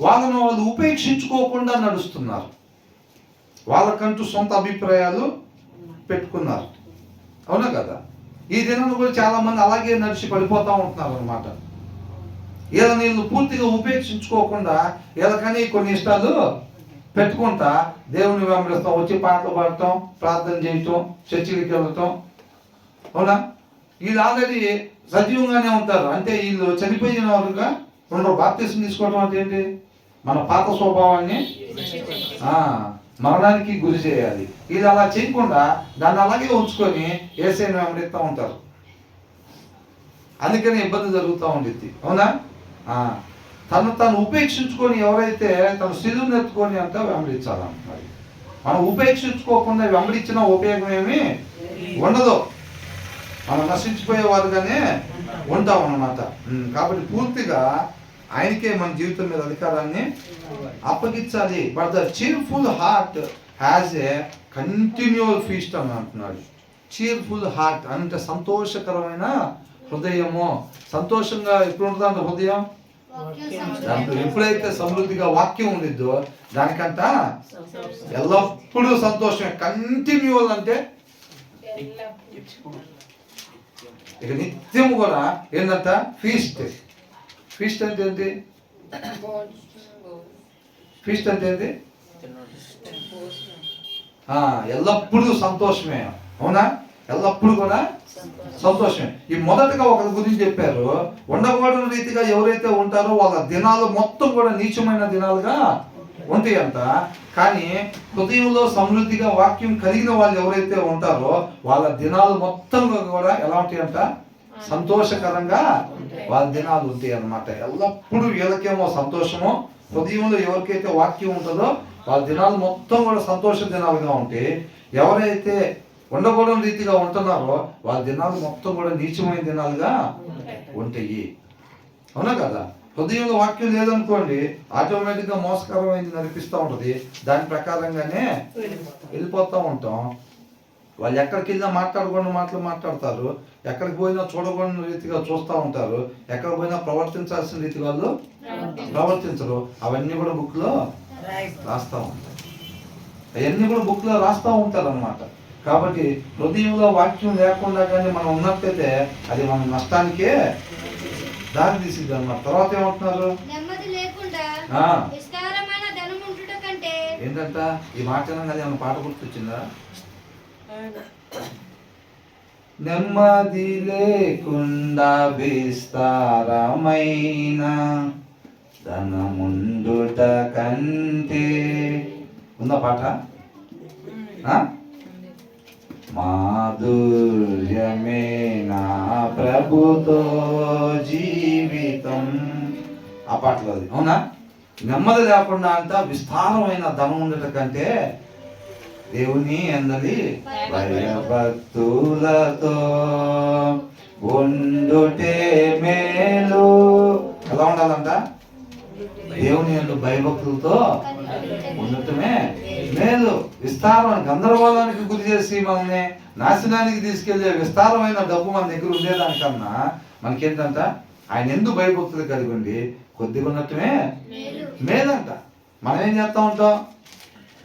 వాళ్ళు ఉపేక్షించుకోకుండా నడుస్తున్నారు. వాళ్ళకంటూ సొంత అభిప్రాయాలు పెట్టుకున్నారు. అవునా కదా? ఈ దినాన్ని కూడా చాలా మంది అలాగే నడిచి పడిపోతూ ఉంటున్నారు అనమాట. వీళ్ళని వీళ్ళు పూర్తిగా ఉపేక్షించుకోకుండా వీళ్ళకని కొన్ని ఇష్టాలు పెట్టుకుంటా దేవుని వెంబడిస్తాం, వచ్చి పాటలు పాడటం, ప్రార్థన చేయటం, చర్చిలకి వెళ్ళటం. అవునా? వీళ్ళు ఆల్రెడీ సజీవంగానే ఉంటారు. అంటే వీళ్ళు చనిపోయిన వారుగా ఉండరు. బాప్తిసం తీసుకోవడం అంటే ఏంటి? మన పాత స్వభావాన్ని మరణానికి గురి చేయాలి. వీళ్ళు అలా చేయకుండా దాన్ని అలాగే ఉంచుకొని యేసయ్యను వెంబడిస్తూ ఉంటారు. అందుకని ఇబ్బంది జరుగుతూ ఉండిద్ది. అవునా? తను ఉపేక్షించుకొని ఎవరైతే తన శిలువను ఎత్తుకొని అంతా వెంబడించాలంటున్నారు. మనం ఉపేక్షించుకోకుండా వెంబడించిన ఉపయోగం ఏమి ఉండదు. మనం నశించిపోయేవారుగానే ఉంటాం అన్నమాట. కాబట్టి పూర్తిగా ఆయనకే మన జీవితం మీద అధికారాన్ని అప్పగించాలి. But the cheerful heart has a continual feast అని అంటున్నాడు. చీర్ఫుల్ హార్ట్ అంటే సంతోషకరమైన హృదయము. సంతోషంగా ఎప్పుడు ఉంటుందంటే హృదయం దాంట్లో ఎప్పుడైతే సమృద్ధిగా వాక్యం ఉండిద్దో దానికంట ఎల్లప్పుడూ సంతోషమే. కంటిన్యూ అంటే ఇక నిత్యం కూడా ఏంటంట ఫీస్ట్. ఫీస్ట్ అంటే ఏంటి? ఫీస్ట్ అంటే ఏంటి? ఎల్లప్పుడూ సంతోషమే. అవునా? ఎల్లప్పుడు కూడా సంతోషమే. ఈ మొదటగా ఒకరి గురించి చెప్పారు, ఉండకూడని రీతిగా ఎవరైతే ఉంటారో వాళ్ళ దినాలు మొత్తం కూడా నీచమైన దినాలుగా ఉంటాయంట. కానీ హృదయంలో సమృద్ధిగా వాక్యం కలిగిన వాళ్ళు ఎవరైతే ఉంటారో వాళ్ళ దినాలు మొత్తం కూడా ఎలా ఉంటాయంట? సంతోషకరంగా వాళ్ళ దినాలు ఉంటాయి అన్నమాట. ఎల్లప్పుడూ వీళ్ళకేమో సంతోషము, హృదయంలో ఎవరికైతే వాక్యం ఉంటుందో వాళ్ళ దినాలు మొత్తం కూడా సంతోష దినాలుగా ఉంటాయి. ఎవరైతే ఉండకూడని రీతిగా ఉంటున్నారో వాళ్ళ దినాలు మొత్తం కూడా నీచమైన దినాలుగా ఉంటాయి. అవునా కదా? హృదయంలో వాక్యం లేదనుకోండి, ఆటోమేటిక్గా మోసకరమైంది నడిపిస్తూ ఉంటుంది. దాని ప్రకారంగానే వెళ్ళిపోతూ ఉంటాం. వాళ్ళు ఎక్కడికి వెళ్ళినా మాట్లాడకూడని మాటలు మాట్లాడతారు, ఎక్కడికి పోయినా చూడకూడని రీతిగా చూస్తూ ఉంటారు, ఎక్కడికి పోయినా ప్రవర్తించాల్సిన రీతి వాళ్ళు ప్రవర్తించరు. అవన్నీ కూడా బుక్లో రాస్తూ ఉంటారు. అవన్నీ కూడా బుక్లో రాస్తూ ఉంటారు అన్నమాట. కాబట్టి హృదయంలో వాక్యం లేకుండా కానీ మనం ఉన్నట్లయితే అది మన నష్టానికే దారి తీసిద్ది అన్నమాట. తర్వాత ఏమంటున్నారు? ఏంటంట ఈ మాట అది ఏమన్నా పాట గుర్తొచ్చిందా? నెమ్మది లేకుండా విస్తారమైన ధనముండుట కంటే ఉందా పాట? మాధుర్యమే నా ప్రభుతో జీవితం, ఆ పాటలో అది. అవునా? నెమ్మది లేకుండా అంట విస్తారమైన ధనం ఉండట కంటే దేవుని అందరి భయభక్తులతో ఉండుటే మేలు. ఎలా ఉండాలంట? దేవుని యందు భయభక్తులతో ఉండటమే మేలు. విస్తారమైన గందరగోళానికి గురి చేసి మనల్ని నాశనానికి తీసుకెళ్లే విస్తారమైన డబ్బు మన దగ్గర ఉండేదానికన్నా మనకేంటంట ఆయన ఎందుకు భయభక్తులు కలిగి ఉండి కొద్దిగా ఉన్నట్టుమే మేలంట. మనం ఏం చేస్తూ ఉంటాం?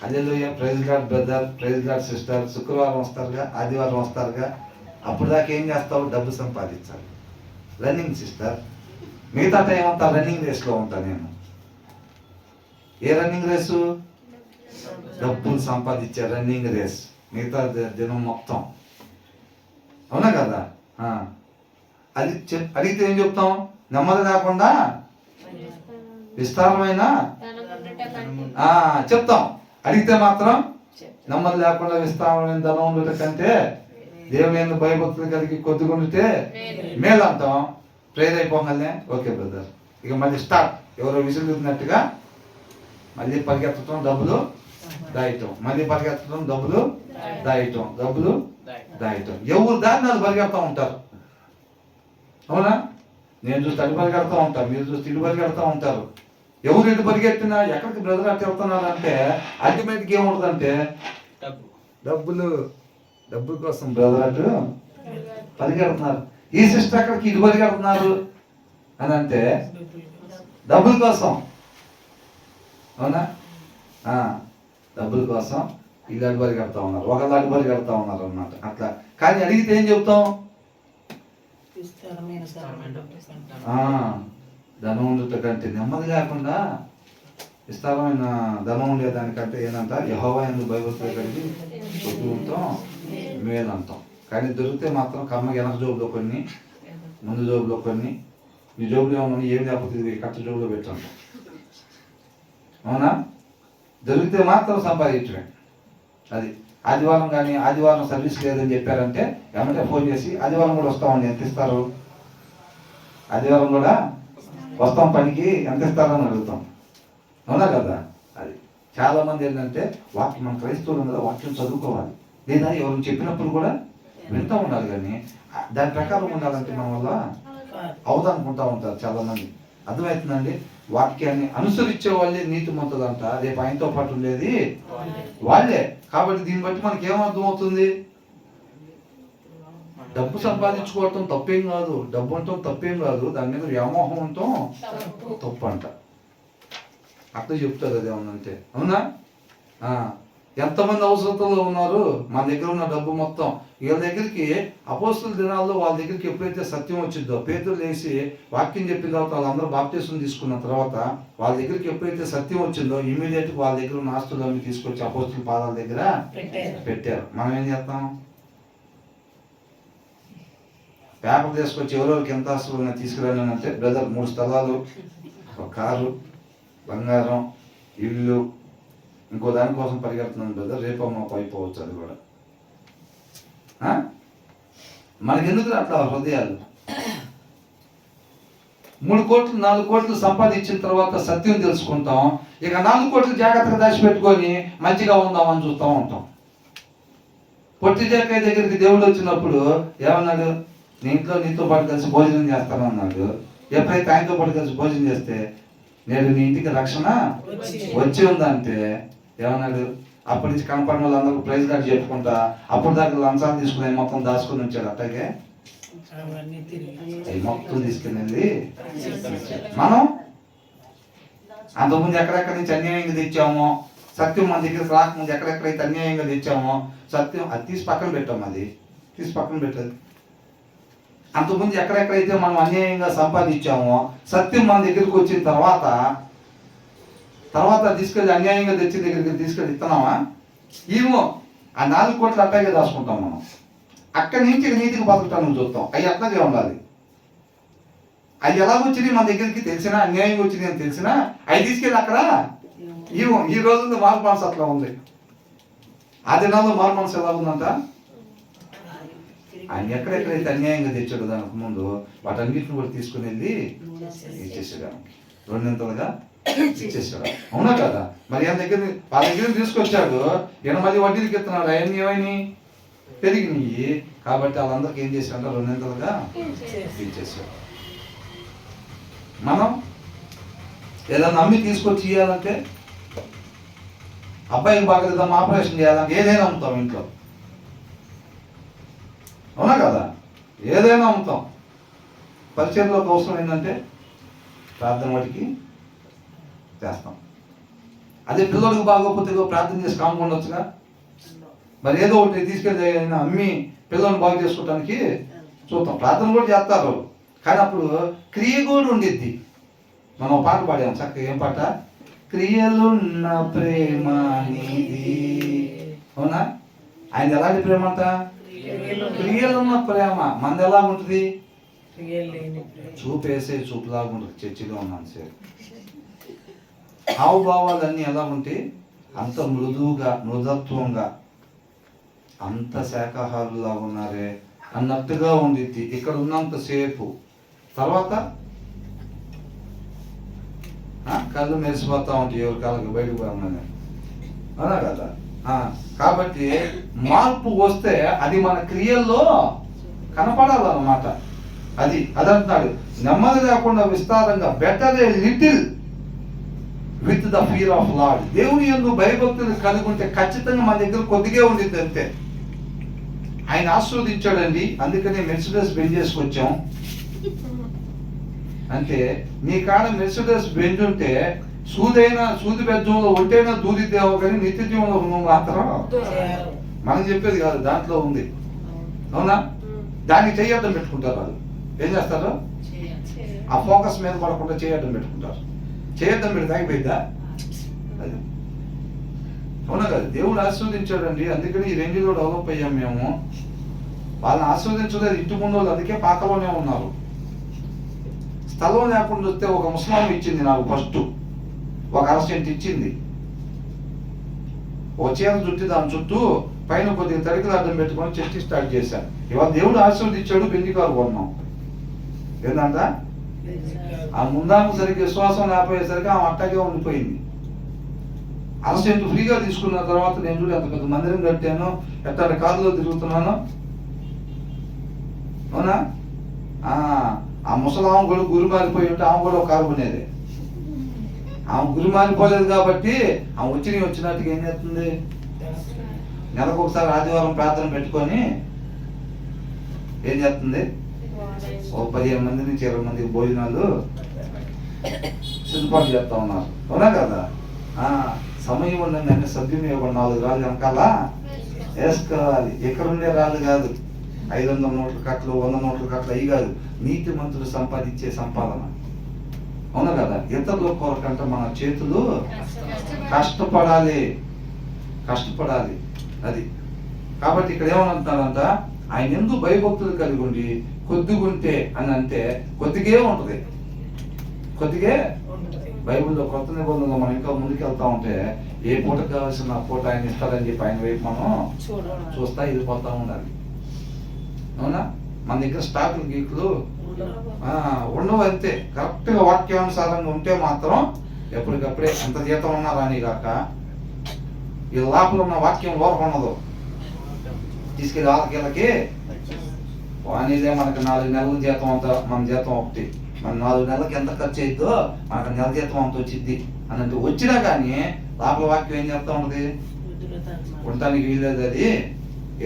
Hallelujah, praise God brother, praise God sister. శుక్రవారం వస్తారుగా, ఆదివారం వస్తారుగా, అప్పుడు దాకా ఏం చేస్తావు? డబ్బు సంపాదించాలి. Running sister. మిగతా టైం అంతా రన్నింగ్ రేస్లో ఉంటాను నేను. ఏ రన్నింగ్ రేసు? డబ్బులు సంపాదించే రన్నింగ్ రేస్. మిగతా దినం మొత్తం. అవునా కదా? అది అడిగితే ఏం చెప్తాం? నెమ్మది లేకుండా విస్తారమైన చెప్తాం. అడిగితే మాత్రం నెమ్మది లేకుండా విస్తారమైన ధనం ఉండట కంటే దేవుని యందు భయభక్తులు కలిగి కొద్దిగా ఉండితే మేలు అంటాం. ప్రేర్ అయిపోగానే ఓకే బ్రదర్, ఇక మళ్ళీ స్టార్ట్. ఎవరో విసులుతున్నట్టుగా మళ్ళీ పరిగెత్తడం, డబ్బులు దాయటం, మళ్ళీ పరిగెత్తడం, డబ్బులు దాయటం, డబ్బులు దాయటం. ఎవరు దాన్ని వాళ్ళు పరిగెడతా ఉంటారు. అవునా? నేను చూస్తే అటు పరిగెడతా ఉంటాను, మీరు చూస్తే ఇటు పరిగెడతా ఉంటారు. ఎవరు ఇటు పరిగెత్తినా ఎక్కడికి బ్రదర్ అట్టు వెళ్తున్నారు అంటే అల్టిమేట్గా ఏముంటుందంటే డబ్బుల కోసం బ్రదర్ అటు పరిగెడుతున్నారు. ఈ సిస్టర్ అక్కడికి ఇటు పరిగెడుతున్నారు అని అంటే డబ్బుల కోసం. అవునా? డబ్బుల కోసం ఇల్లు అటు పరిగెడతా ఉన్నారు, ఒకళ్ళు అటు పరిగెడతా ఉన్నారు అన్నమాట. అట్లా. కానీ అడిగితే ఏం చెప్తాం? ధనం ఉండట కంటే నెమ్మది లేకుండా విస్తారమైన ధనం ఉండేదానికంటే ఏంటంట యెహోవా యందు భయభక్తులు కలిగి ఉంటాం మేలంటాం. కానీ దొరికితే మాత్రం కమ్మకి వెనక జోబులో కొన్ని, ముందు జోబులో కొన్ని, మీ జోబులో ఏమన్నా ఏం లేకపోతే కట్ట జోబులో పెట్టండి. అవునా? దొరికితే మాత్రం సంపాదించమే. అది ఆదివారం కానీ ఆదివారం సర్వీస్ లేదని చెప్పారంటే ఏమంటే ఫోన్ చేసి ఆదివారం కూడా వస్తామండి, ఎంత ఇస్తారు? ఆదివారం కూడా వస్తాం పనికి, ఎంత ఇస్తారని అడుగుతాం. అవునా కదా? అది చాలా మంది ఏంటంటే వాక్యం, మన క్రైస్తవులు కదా వాక్యం చదువుకోవాలి, లేదా ఎవరు చెప్పినప్పుడు కూడా వింటూ ఉండాలి. కానీ దాని ప్రకారం ఉండాలంటే మన వల్ల అవుదనుకుంటూ ఉంటారు చాలా మంది. అర్థమవుతుందండి? వాక్యాన్ని అనుసరించే వాళ్ళే నీతిమంతులంట. రేపు ఆయనతో పాటు ఉండేది వాళ్ళే. కాబట్టి దీన్ని బట్టి మనకి ఏమర్థం అవుతుంది? డబ్బు సంపాదించుకోవటం తప్పేం కాదు, డబ్బు అంటాం తప్పేం కాదు, దాని మీద వ్యామోహం అంటాం తప్పు అంట. అట్లా చెప్తారు అది ఏమన్నంటే. అవునా? ఎంతమంది అవసరతలో ఉన్నారు, మన దగ్గర ఉన్న డబ్బు మొత్తం వీళ్ళ దగ్గరికి. అపోస్తుల దినాల్లో వాళ్ళ దగ్గరికి ఎప్పుడైతే సత్యం వచ్చిందో, పేతురు లేచి వాక్యం చెప్పిన తర్వాత వాళ్ళందరూ బాప్టిజం తీసుకున్న తర్వాత వాళ్ళ దగ్గరికి ఎప్పుడైతే సత్యం వచ్చిందో ఇమీడియట్ వాళ్ళ దగ్గర ఉన్న ఆస్తులన్నీ తీసుకొచ్చి అపోస్తుల పాదాల దగ్గర పెట్టారు. మనం ఏం చేస్తాం? పేపర్ తీసుకొచ్చి ఎవరెవరికి ఎంత ఆస్తులు ఉన్నాయి తీసుకురాను అంటే, బ్రదర్ 3 స్థలాలు, ఒక కారు, బంగారం, ఇల్లు, ఇంకో దానికోసం పరిగెడుతున్నాను బ్రదర్, రేపు మాకు అయిపోవచ్చు అది కూడా. మనకెందుకు అట్లా హృదయాలు? 3 కోట్లు 4 కోట్లు సంపాదించిన తర్వాత సత్యం తెలుసుకుంటాం, ఇక 4 కోట్లు జాగ్రత్తగా దాచిపెట్టుకొని మంచిగా ఉందామని చూస్తూ ఉంటాం. పొట్టి జాకాయ దగ్గరికి దేవుడు వచ్చినప్పుడు ఏమన్నాడు? నీ ఇంట్లో నీతో పాటు కలిసి భోజనం చేస్తాను అన్నాడు. ఎప్పుడైతే ఆయనతో పాటు కలిసి భోజనం చేస్తే నేను నీ ఇంటికి రక్షణ వచ్చి ఉందంటే ఏమన్నాడు? అప్పటి నుంచి కనపడిన వాళ్ళందరూ ప్రైజ్ కార్డు చెప్పుకుంటా అప్పుడు దాకా లంచాలు తీసుకుని మొత్తం దాచుకుని వచ్చాడు. అట్లాగే మొత్తం తీసుకెళ్ళింది మనం. అంతకుముందు ఎక్కడెక్కడి నుంచి అన్యాయంగా తెచ్చామో, సత్యం మన దగ్గరికి రాకముందు ఎక్కడెక్కడైతే అన్యాయంగా తెచ్చామో సత్యం అది తీసి పక్కన పెట్టాము, అది తీసి పక్కన పెట్టదు. అంతకుముందు ఎక్కడెక్కడైతే మనం అన్యాయంగా సంపాదించామో సత్యం మన దగ్గరికి వచ్చిన తర్వాత తీసుకెళ్ళి అన్యాయంగా తెచ్చిన దగ్గరికి తీసుకెళ్ళి ఇస్తున్నామా? ఏమో ఆ 4 కోట్లు అట్టాగే దాచుకుంటాం మనం. అక్కడి నుంచి నీతికి బతకటానికి చూస్తాం. అవి అట్లాగే ఉండాలి. అవి ఎలా వచ్చినాయి మన దగ్గరికి తెలిసినా, అన్యాయంగా వచ్చినాయి అని తెలిసినా అవి తీసుకెళ్ళి అక్కడ ఏమో. ఈ రోజుల్లో మారు మనసు అట్లా ఉంది. ఆ దినాల్లో మారు మనసు ఎలా ఉందంట? ఆయన ఎక్కడెక్కడైతే అన్యాయంగా తెచ్చాడు దానికి ముందు వాటన్నిటిని కూడా తీసుకుని వెళ్ళి ఇచ్చేసాడు, 2 ఇచ్చేసాడు. అవునా కదా? మరి వాళ్ళ దగ్గర తీసుకొచ్చాడు, ఈయన మళ్ళీ వడ్డీలకి ఇస్తున్నాడు. అవన్నీ ఏమైనా పెరిగినాయి కాబట్టి వాళ్ళందరికీ ఏం చేశాడు? 2 ఇచ్చేసాడు. మనం ఏదైనా నమ్మి తీసుకొచ్చి ఇవ్వాలంటే, అబ్బాయికి బాగలేదమ్మా ఆపరేషన్ చేయాలంటే ఏదైనా అమ్ముతాం ఇంట్లో. అవునా కదా? ఏదైనా అమ్ముతాం. పరిచయంలోకి అవసరం ఏంటంటే ప్రార్థన వాటికి చేస్తాం. అదే పిల్లలకు బాగోకపోతే ప్రార్థన చేసి కామకుండా వచ్చుగా. మరి ఏదో ఒకటి తీసుకెళ్ళి అమ్మి పిల్లల్ని బాగు చేసుకోవటానికి చూస్తాం. ప్రార్థన కూడా చేస్తారు, కానీ అప్పుడు క్రియ కూడా ఉండిద్ది. మనం పాట పాడాము చక్కగా. ఏం పాట? క్రియలున్న ప్రేమ నీది. అవునా? ఆయన ఎలాంటి ప్రేమ అంట? క్రియలున్న ప్రేమ. మనది ఎలా ఉంటుంది? చూపేసే చూపులాగా ఉంటుంది. చర్చిలో ఉన్నాను సార్, హావభావాలన్నీ ఎలా ఉంటాయి? అంత మృదువుగా, మృదత్వంగా, అంత శాఖాహారులాగా ఉన్నారే అన్నట్టుగా ఉండిద్ది ఇక్కడ ఉన్నంతసేపు. తర్వాత కళ్ళు మెరిసిపోతా ఉంటాయి ఎవరి కాళ్ళకి బయటకు పోయామని. అవునా కదా? కాబట్టి మార్పు వస్తే అది మన క్రియల్లో కనపడాలన్నమాట. అది అంటున్నాడు, నెమ్మది లేకుండా విస్తారంగా, better a little with the fear of lord. దేవుని యందు భయభక్తులు కలిగి ఉంటే ఖచ్చితంగా మన దగ్గర కొద్దిగా ఉండిద్ది అంతే. ఆయన ఆస్వాదించాడండి, అందుకనే మెర్సిడెస్ బెంజ్ చేసుకొచ్చాం. అంటే నీ కాడ మెర్సిడెస్ బెంజ్ ఉంటే సూది బెజ్జంలో ఒంటైనా దూదిద్దేవో కానీ నిత్య జీవంలో నువ్వు మాత్రం మనం చెప్పేది కాదు, దాంట్లో ఉంది. అవునా? దాన్ని చేయడం పెట్టుకుంటారు వాళ్ళు. ఏం చేస్తారు? ఆ ఫోకస్ మీద పడకుండా చేయడం పెట్టుకుంటారు. చేయడం పెడితే ఆగిపోయిద్దా? అది అవునా కదా? దేవుడు ఆస్వాదించాడండి, అందుకని ఈ రెండులో డెవలప్ అయ్యాం మేము. వాళ్ళని ఆస్వాదించలేదు ఇంటి ముందు వాళ్ళు, అందుకే పాకలోనే ఉన్నారు. స్థలం లేకుండా వస్తే ఒక ముస్లాం ఇచ్చింది నాకు ఫస్ట్, ఒక అరసెంట్ ఇచ్చింది. ఒక చీర చుట్టి దాని చుట్టూ పైన కొద్దిగా తడికలు అడ్డం పెట్టుకొని చర్చి స్టార్ట్ చేశాను. ఇవాళ దేవుడు ఆశీర్వదించాడు, బెంజికారు కొన్నాం. ఏంటంట? ఆ ముందాము సరిగ్గా విశ్వాసం లేకపోయేసరికి ఆమె అట్టగే ఉండిపోయింది. అరసెంట్ ఫ్రీగా తీసుకున్న తర్వాత నేను చూడు ఎంత పెద్ద మందిరం కట్టాను, ఎట్లా కారులో తిరుగుతున్నాను. అవునా? ఆ ముసలామ కూడా గురి మారిపోయి ఉంటే ఆమె కూడా ఒక కారు కొనేది. ఆమె గురి మారిపోలేదు కాబట్టి ఆమె వచ్చినట్టుగా ఏం చేస్తుంది? నెలకు ఒకసారి ఆదివారం ప్రార్థన పెట్టుకొని ఏం చేస్తుంది? ఓ 15 మంది నుంచి 20 మందికి భోజనాలు సిద్ధపాటు చేస్తా ఉన్నారు. అవునా కదా? సమయం ఉండగానే సద్వినియోగం 4 రాళ్ళు వెనకాల వేసుకోవాలి. ఇక్కడ ఉండే రాళ్ళు కాదు, 500 నోట్ల కట్టలు 100 నోట్ల కట్టలు అవి కాదు, నీతి మంతులు సంపాదించే సంపాదన. అవునా కదా? ఇతరుల కొరకంటే మన చేతులు కష్టపడాలి. అది కాబట్టి ఇక్కడ ఏమనంటున్నారంట, ఆయన ఎందుకు భయభక్తులు కలిగి ఉండి కొద్దిగుంటే అని అంటే కొద్దిగే ఉంటుంది. బైబిల్లో కొత్త నిబంధనలో మనం ఇంకా ముందుకెళ్తా ఉంటే ఏ పూటకు కావాల్సిన పూట ఆయన ఇస్తారని చెప్పి ఆయన వైపు మనం చూస్తా వెళ్ళిపోతా ఉండాలి. అవునా? మన దగ్గర స్టాకులు గీకులు ఉండవు. అంతే కరెక్ట్గా వాక్యానుసారంగా ఉంటే మాత్రం ఎప్పటికప్పుడే ఎంత జీతం ఉన్నా రాని కాక ఈ లోపల ఉన్న వాక్యం లోపన్నదు తీసుకెళ్ళి వాళ్ళకి వానిదే మనకు 4 నెలల జీతం అంత, మన జీతం ఒకటి, మన 4 నెలలకి ఎంత ఖర్చు అయిద్దో మనకు నెల జీతం అంత వచ్చింది అన్నట్టు వచ్చినా కానీ లోపల వాక్యం ఏం చెప్తా ఉంటుంది, ఉండటానికి వీలేదు. అది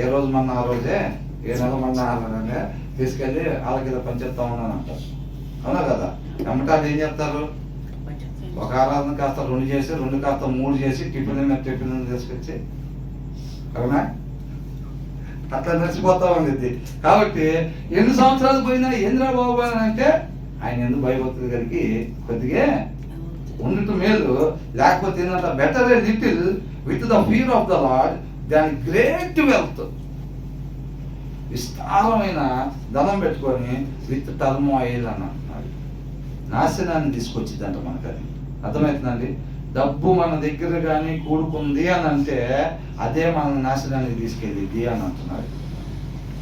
ఏ రోజు మన ఆ రోజే, ఏ నెల మన ఆ నెలనే తీసుకెళ్ళి వాళ్ళకి పని చెప్తా ఉన్నాను అంటారు. అవునా కదా? ఎమ్మటాలు ఏం చెప్తారు, ఒక ఆరాధన కాస్త 2 చేసి 2 కాస్త 3 చేసి టిఫిన్ తీసుకొచ్చి, అవునా అట్లా నడిచిపోతా ఉంది. కాబట్టి 8 సంవత్సరాలు పోయినా ఏంద్రా బాబు అని అంటే ఆయన ఎందుకు భయభక్తులు కలిగి కొద్దిగా ఉండటం మేలు. లేకపోతే ఏంటంటే better a little with the fear of the lord దాని గ్రేట్ వెల్త్. విస్తారమైన ధనం పెట్టుకొని విత్ టర్మ్ ఆయిల్ అని అంటున్నాడు, నాశనాన్ని తీసుకొచ్చిందంట మనకు. అది అర్థమవుతుందండి? డబ్బు మన దగ్గర కానీ కూడుకుంది అని అంటే అదే మన నాశనానికి తీసుకెళ్ళిద్ది అని అంటున్నాడు.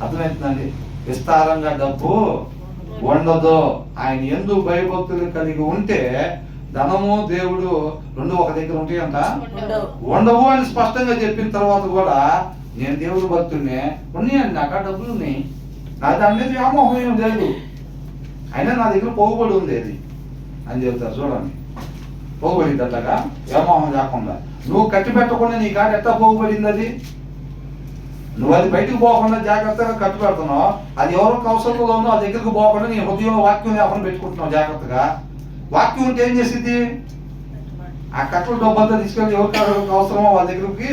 అర్థమవుతుందండి? విస్తారంగా డబ్బు ఉండదు. ఆయన ఎందుకు భయభక్తులు కలిగి ఉంటే ధనము దేవుడు 2 ఒక దగ్గర ఉంటాయంట, ఉండవు అని స్పష్టంగా చెప్పిన తర్వాత కూడా నేను దేవుడు భక్తుడినే, ఉన్నాయండి నాకు ఆ డబ్బులు ఉన్నాయి, నా దాని మీద వ్యామోహం ఏం లేదు, అయినా నా దగ్గర పోగుబడి ఉంది అది అని చెబుతారు. చూడండి, పోగుబడింది అట్లాగా వ్యామోహం లేకుండా. నువ్వు కట్టి పెట్టకుండా నీ కాడ ఎట్లా పోగుబడింది? అది నువ్వు అది బయటకు పోకుండా జాగ్రత్తగా కట్టు పెడుతున్నావు. అది ఎవరికి అవసరంలో ఉందో ఆ దగ్గరకు పోకుండా నీ హృదయంలో వాక్యం లేకుండా పెట్టుకుంటున్నావు జాగ్రత్తగా. వాక్యం ఉంటే ఏం చేసింది? ఆ కట్టలు డబ్బంతా తీసుకెళ్ళి ఎవరికి అవసరమో వాళ్ళ దగ్గరికి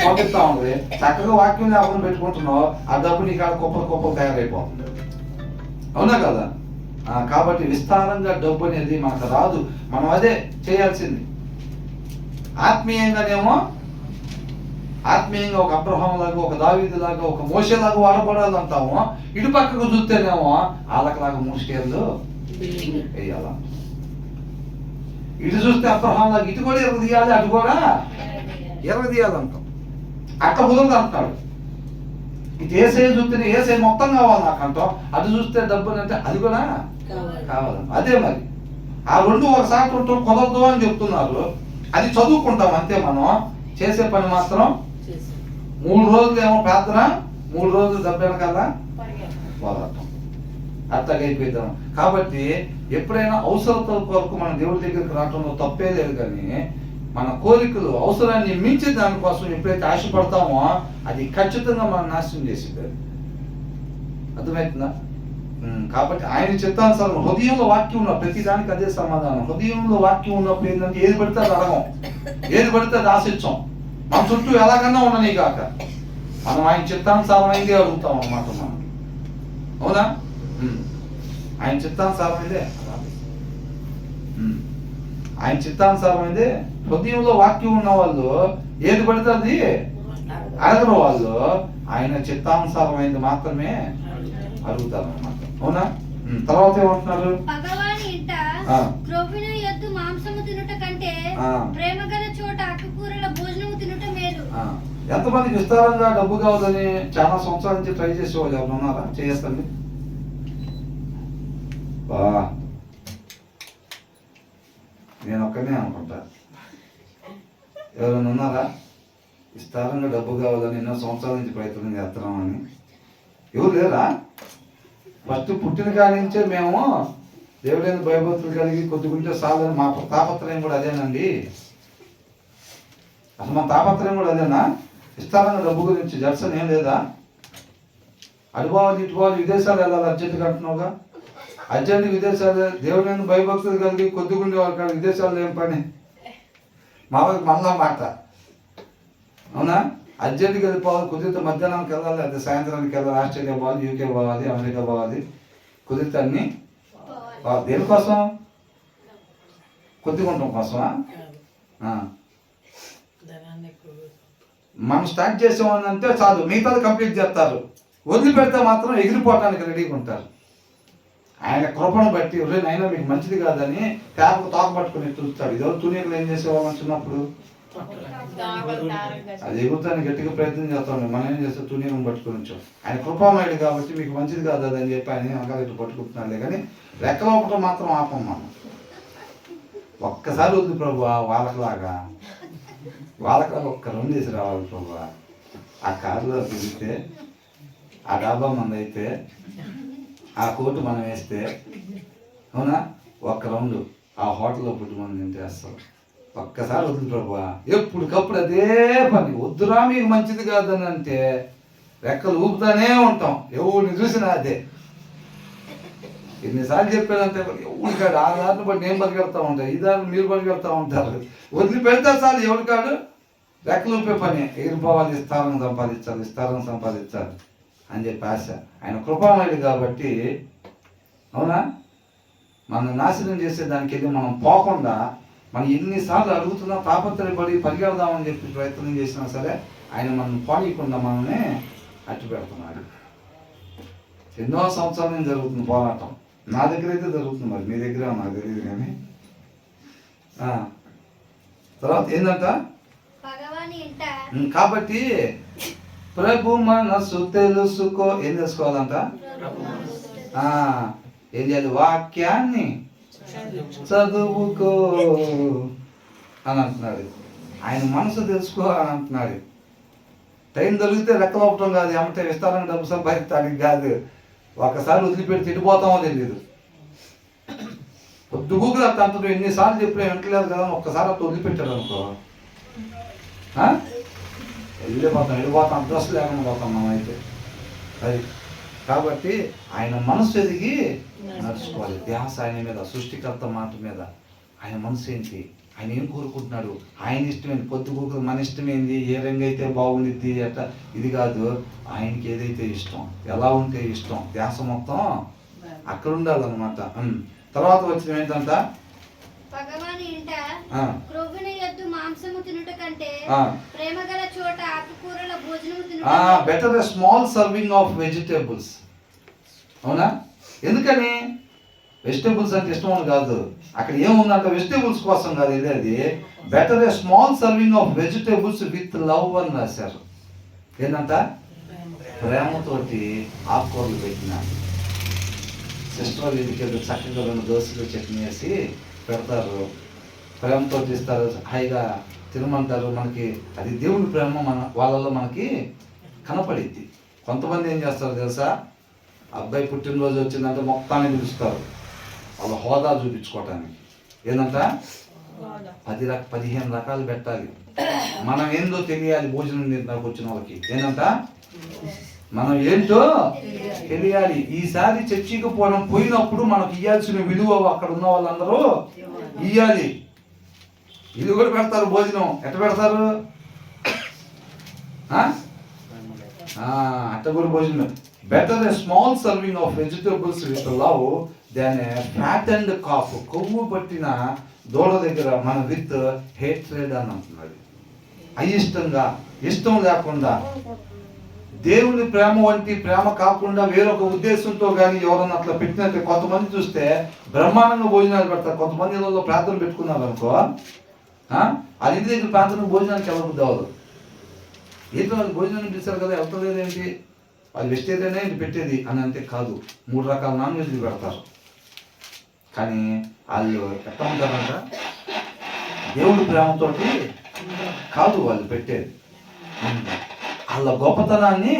పంపిస్తా ఉంది. చక్కగా వాక్యం లేకుండా పెట్టుకుంటున్నావు, ఆ డబ్బు నీ కాడ కుప్పలు తయారైపోతుంది. అవునా కదా? కాబట్టి విస్తారంగా డబ్బు అనేది మనకు రాదు. మనం అదే చేయాల్సింది. ఆత్మీయంగా ఒక అబ్రహాం లాగా, ఒక దావీదు లాగా, ఒక మోషే లాగా వాడబడాలంటాము. ఇటు పక్కకు చూస్తేనేమో వాళ్ళకిలాగా 3 స్టేర్లు వేయాల. ఇటు చూస్తే అబ్రహాం లాగా ఇటు కూడా ఎరగదీయాలి, అటు కూడా ఎరగదీయాలంటాం. అట్లా కుదరదు అంటున్నాడు. ఇటు ఏసై చూస్తేనే ఏసై మొత్తం కావాలి నాకు అంటాం, అటు చూస్తే డబ్బులు అంటే అది కూడా కావాలంట. అదే మరి ఆ 2 ఒకసారి కుదరదు అని చెప్తున్నారు. అది చదువుకుంటాం అంతే. మనం చేసే పని మాత్రం 3 రోజులు ఏమో ప్రార్థన, 3 రోజులు డబ్బు వెనకాల పోరాటం. అట్లాగే అయిపోయిద్దాం. కాబట్టి ఎప్పుడైనా అవసరతల కొరకు మన దేవుడి దగ్గరికి రావడంలో తప్పే లేదు, కానీ మన కోరికలు అవసరాన్ని మించి దానికోసం ఎప్పుడైతే ఆశపడతామో అది ఖచ్చితంగా మనం నాశనం చేసేది. అర్థమవుతుందా? కాబట్టి ఆయన చిత్తానుసారం హృదయంలో వాక్యం ఉన్న ప్రతి దానికి అదే సమాధానం. హృదయంలో వాక్యం ఉన్నప్పుడు ఏంటంటే ఏది పడితే అది అడగం, ఏది పడితే అది ఆశించాం. మన చుట్టూ ఎలాగన్నా ఉండని కాక మనం ఆయన చిత్తానుసారమైందే అడుగుతాం అన్నమాట మనం. అవునా? ఆయన చిత్తానుసారమైందే, ఆయన చిత్తానుసారమైందే. హృదయంలో వాక్యం ఉన్న వాళ్ళు ఏది పడితే అది అడగరు. వాళ్ళు ఆయన చిత్తానుసారమైంది మాత్రమే అడుగుతారు అన్నమాట. అవునా? తర్వాత ఏమంటున్నారు? పగవాని ఇంట క్రొవ్విన ఎద్దు మాంసము తినుట కంటే ప్రేమగల చోట ఆకుకూరల భోజనము తినుట మేలు. ఎంతమందికి విస్తారంగా డబ్బు కావాలని చాలా సంవత్సరాల నుంచి ట్రై చేసే వాళ్ళు ఎవరు ఉన్నారా? చేయండి. నేను ఒక్కనే అనుకుంటా. ఎవరైనా ఉన్నారా? విస్తారంగా డబ్బు కావాలని ఎన్నో సంవత్సరాల నుంచి ప్రయత్నం చేస్తున్నామని ఎవరు లేరా? ఫస్ట్ పుట్టిన కాడి నుంచే మేము దేవుడైన భయభక్తులు కలిగి కొద్దిగుంటే సాలని మా తాపత్రయం కూడా అదేనండి. అసలు మన తాపత్రయం కూడా అదేనా? విస్తారంగా డబ్బు గురించి జడ్సన్ ఏం లేదా? అటు పోవాలి ఇటు పోవాలి విదేశాలు వెళ్ళాలి అర్జెంటుగా అంటున్నావుగా. అర్జెంట్ విదేశాలు దేవుని భయభక్తులు కలిగి కొద్దిగుండే వాళ్ళు విదేశాల్లో ఏం పని మామూలుగా మళ్ళా మాట. అవునా? అర్జెంటుగా వెళ్ళిపోవాలి, కుదిరితే మధ్యాహ్నానికి వెళ్ళాలి, అదే సాయంత్రానికి వెళ్ళాలి, ఆస్ట్రేలియా పోవాలి, యూకే పోవాలి, అమెరికా పోవాలి, కుదిరితే అన్నీ దేనికోసం? కొద్దిగా ఉండటం కోసమా? మనం స్టార్ట్ చేసామని అంటే చాలు, మిగతాది కంప్లీట్ చేస్తారు. వదిలిపెడితే మాత్రం ఎగిరిపోవటానికి రెడీగా ఉంటారు. ఆయన కృపను బట్టి అయినా మీకు మంచిది కాదని పేపర్ తోక పట్టుకుని చూస్తాడు. ఇదో తునీకులు ఏం చేసేవాళ్ళని చిన్నప్పుడు అది ఎగురుతానికి గట్టిగా ప్రయత్నం చేస్తాం. మనం ఏం చేస్తాం? తునీకం పట్టుకుని వచ్చాం. ఆయన కృపామయుడు కాబట్టి మీకు మంచిది కాదు అని చెప్పి ఆయన అంకాలు ఇటు పట్టుకుంటున్నాడులే, కానీ రెక్కలోపటం మాత్రం ఆపం మనం. ఒక్కసారి వద్దు ప్రభు వాళ్ళకలాగా ఒక్క రౌండ్ వేసి రావాలి ప్రభు. ఆ కారులో తిరిగితే, ఆ డాబా మంది అయితే, ఆ కోటు మనం వేస్తే, అవునా, ఒక్క రౌండ్ ఆ హోటల్లో పుట్టి మనం తింటే అసలు ఒక్కసారి వద్దు ప్రభు. ఎప్పటికప్పుడు అదే పని. వద్దురా మీకు మంచిది కాదని అంటే రెక్కలు ఊపుతానే ఉంటాం. ఎవరిని చూసినా అదే. ఎన్నిసార్లు చెప్పానంటే ఎవరికాడు ఆ దారిని బట్టి నేను పరిగెడతా ఉంటాను, ఈ దారిని మీరు పరిగెడతా ఉంటారు. వదిలిపెడతారు సార్ ఎవరికాడు రెక్కలు ఊపే పని. ఎగిరిపోవాలి, స్థానం సంపాదించాలి అని చెప్పి ఆశ. ఆయన కృపామయుడు కాబట్టి, అవునా, మనం నాశనం చేసే దానికి వెళ్ళి మనం పోకుండా, మనం ఎన్నిసార్లు అడుగుతున్నా తాపత్రయపడి పరిగెడదామని చెప్పి ప్రయత్నం చేసినా సరే ఆయన మనం పోనీయకుండా మనల్ని అట్టు పెడుతున్నాడు. ఎన్నో సంవత్సరాల నుంచి జరుగుతుంది పోరాటం. నా దగ్గర అయితే జరుగుతుంది, మరి మీ దగ్గర నాకు తెలియదు. కానీ తర్వాత ఏంటంట, కాబట్టి ప్రభు మనసు తెలుసుకో. ఏం తెలుసుకోవాలంట? ఏం చేయాలి? వాక్యాన్ని చదువుకో అని అంటున్నాడు. ఆయన మనసు తెలుసుకో అని అంటున్నాడు. టైం దొరికితే రెక్కలోపటం కాదు, ఏమంటే విస్తారంగా డబ్బు సంపాదించడానికి కాదు. ఒకసారి వదిలిపెట్టి తిడిపోతామో తెలియదు. పొద్దుగూకులు అట్లా అంటారు. ఎన్నిసార్లు చెప్పినా వింటలేదు కదా అని ఒక్కసారి అట్లా వదిలిపెట్టాడు అనుకో, వెళ్ళిపోతాం అడ్రస్ లేకుండా పోతాం మనం అయితే. అది కాబట్టి ఆయన మనసు ఎదిగి నడుచుకోవాలి. ధ్యాస ఆయన మీద, సృష్టికర్త మాట మీద. ఆయన మనసు ఏంటి, ఆయన ఏం కోరుకుంటున్నాడు, ఆయన ఇష్టమైంది. పొద్దుగూకులు మన ఇష్టమైంది, ఏ రంగు అయితే బాగుండిద్ది అట్లా ఇది కాదు. ఆయనకి ఏదైతే ఇష్టం, ఎలా ఉంటే ఇష్టం, ధ్యాస మొత్తం అక్కడ ఉండాలన్నమాట. తర్వాత వచ్చిన ఏంటంట, better a small serving of vegetables. అవునా? ఎందుకని? వెజిటేబుల్స్ అంటే ఇష్టం అని కాదు, అక్కడ ఏముందంట, వెజిటేబుల్స్ కోసం కాదు ఇది. అది better a small serving of vegetables with love అని రాశారు. ఏంటంట? ప్రేమతోటి ఆకుకూరలు పెట్టిన సిస్టర్ ఇంటికి చక్కగా 2 దోశలు చట్నీ వేసి పెడతారు, ప్రేమతో ఇస్తారు, హాయిగా తినమంటారు. మనకి అది దేవుని ప్రేమ మన వాళ్ళలో మనకి కనపడిద్ది. కొంతమంది ఏం చేస్తారు తెలుసా, అబ్బాయి పుట్టినరోజు వచ్చిందంటే మొత్తాన్ని పిలుస్తారు వాళ్ళ హోదా చూపించుకోవటానికి. ఏంటంట, 15 రకాలు పెట్టాలి. మనం ఏందో తెలియాలి. భోజనం తింటానికి వచ్చిన వాళ్ళకి ఏంటంట, మనం ఏంటో తెలియాలి. ఈసారి చర్చికి పోయినప్పుడు మనకు ఇవ్వాల్సిన విలువ అక్కడ ఉన్న వాళ్ళందరూ ఇవ్వాలి. ఇది కూడా పెడతారు భోజనం. ఎట్ట పెడతారు? అట్ట కూడా భోజనం. Better a small serving of vegetables with love than a fattened calf. కొవ్వు పట్టిన దూడ దగ్గర మన విత్ హేట్రెడ్ అని అంటున్నాడు. అయిష్టంగా, ఇష్టం లేకుండా, దేవుని ప్రేమ వంటి ప్రేమ కాకుండా వేరొక ఉద్దేశంతో కానీ ఎవరన్నా అట్లా పెట్టినట్టు. కొంతమంది చూస్తే బ్రహ్మాండంగా భోజనాలు పెడతారు. కొంతమంది ఇళ్ళలో ప్రార్థన పెట్టుకున్నారు అనుకో, అది ఇంటి దగ్గర ప్రార్థన భోజనానికి వెళ్ళబుద్ది అవ్వదు. ఏంటో వాళ్ళు భోజనాన్ని పిలిచారు కదా, వెళ్తలేదు ఏంటి, వాళ్ళు వెజిటేరియనే ఏంటి పెట్టేది అని అంటే కాదు. 3 రకాల నాన్ వెజ్లు పెడతారు. కానీ వాళ్ళు ఎట్లా ఉంటారంట, దేవుడి ప్రేమతోటి కాదు వాళ్ళు పెట్టేది. వాళ్ళ గొప్పతనాన్ని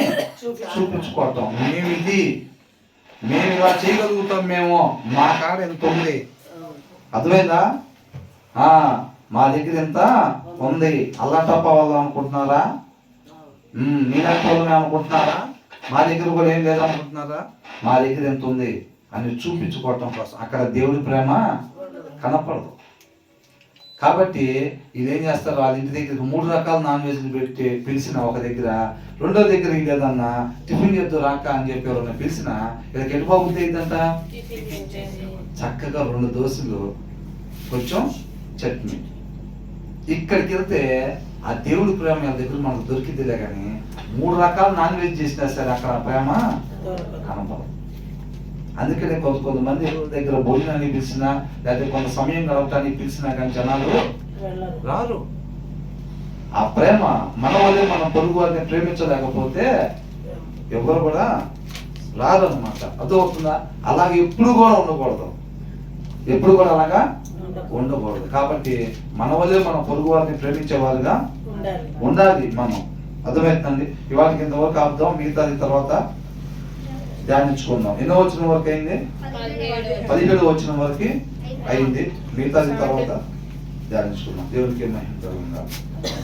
చూపించుకోవటం. మేము ఇలా చేయగలుగుతాం, మేము మా కాడ ఎంత ఉంది, అర్థమైందా, మా దగ్గర ఎంత ఉంది. అల్లంటప్ప వాళ్ళు అనుకుంటున్నారా, నీలంటి వాళ్ళని అనుకుంటున్నారా, మా దగ్గర కూడా ఏం లేదనుకుంటున్నారా, మా దగ్గర ఎంత ఉంది అని చూపించుకోవటం కోసం. అక్కడ దేవుడి ప్రేమ కనపడదు. కాబట్టి ఇదేం చేస్తారు, వాళ్ళ ఇంటి దగ్గర 3 రకాల నాన్ వెజ్లు పెట్టి పిలిచిన ఒక దగ్గర, రెండో దగ్గర ఏదన్నా టిఫిన్ చేద్దు రాక అని చెప్పి ఎవరన్నా పిలిచిన ఇక్కడికి ఎటుపోతుంది ఏంటంట, చక్కగా 2 దోశలు కొంచెం చట్నీ. ఇక్కడికి వెళ్తే ఆ దేవుడి ప్రేమ వాళ్ళ దగ్గర మనకు దొరికిద్దిలే, కానీ 3 రకాల నాన్ వెజ్ చేసినా సరే అక్కడ ప్రేమ కనపడదు. అందుకనే కొంతమంది దగ్గర భోజనాన్ని పిలిచినా లేకపోతే కొంత సమయం గడపడానికి పిలిచినా కానీ జనాలు రారు. ఆ ప్రేమ మన వల్లే మనం పొరుగు వారిని ప్రేమించలేకపోతే ఎవరు కూడా రారు అనమాట. అర్థమవుతుందా? అలాగే ఎప్పుడు కూడా ఉండకూడదు, ఎప్పుడు కూడా అలాగా ఉండకూడదు. కాబట్టి మన వల్లే మనం పొరుగు వారిని ప్రేమించే వాళ్ళుగా ఉండాలి మనం. అర్థమవుతుందండి? ఇవాళ ఇంతవరకు ఆపుదాం, మిగతాది తర్వాత ధ్యానించుకుందాం. ఎన్నో వచ్చిన వరకు అయింది, 17 వచ్చిన వరకు అయింది. మిగతాది తర్వాత ధ్యానించుకుందాం. దేవునికి మహిమ కలుగును గాక.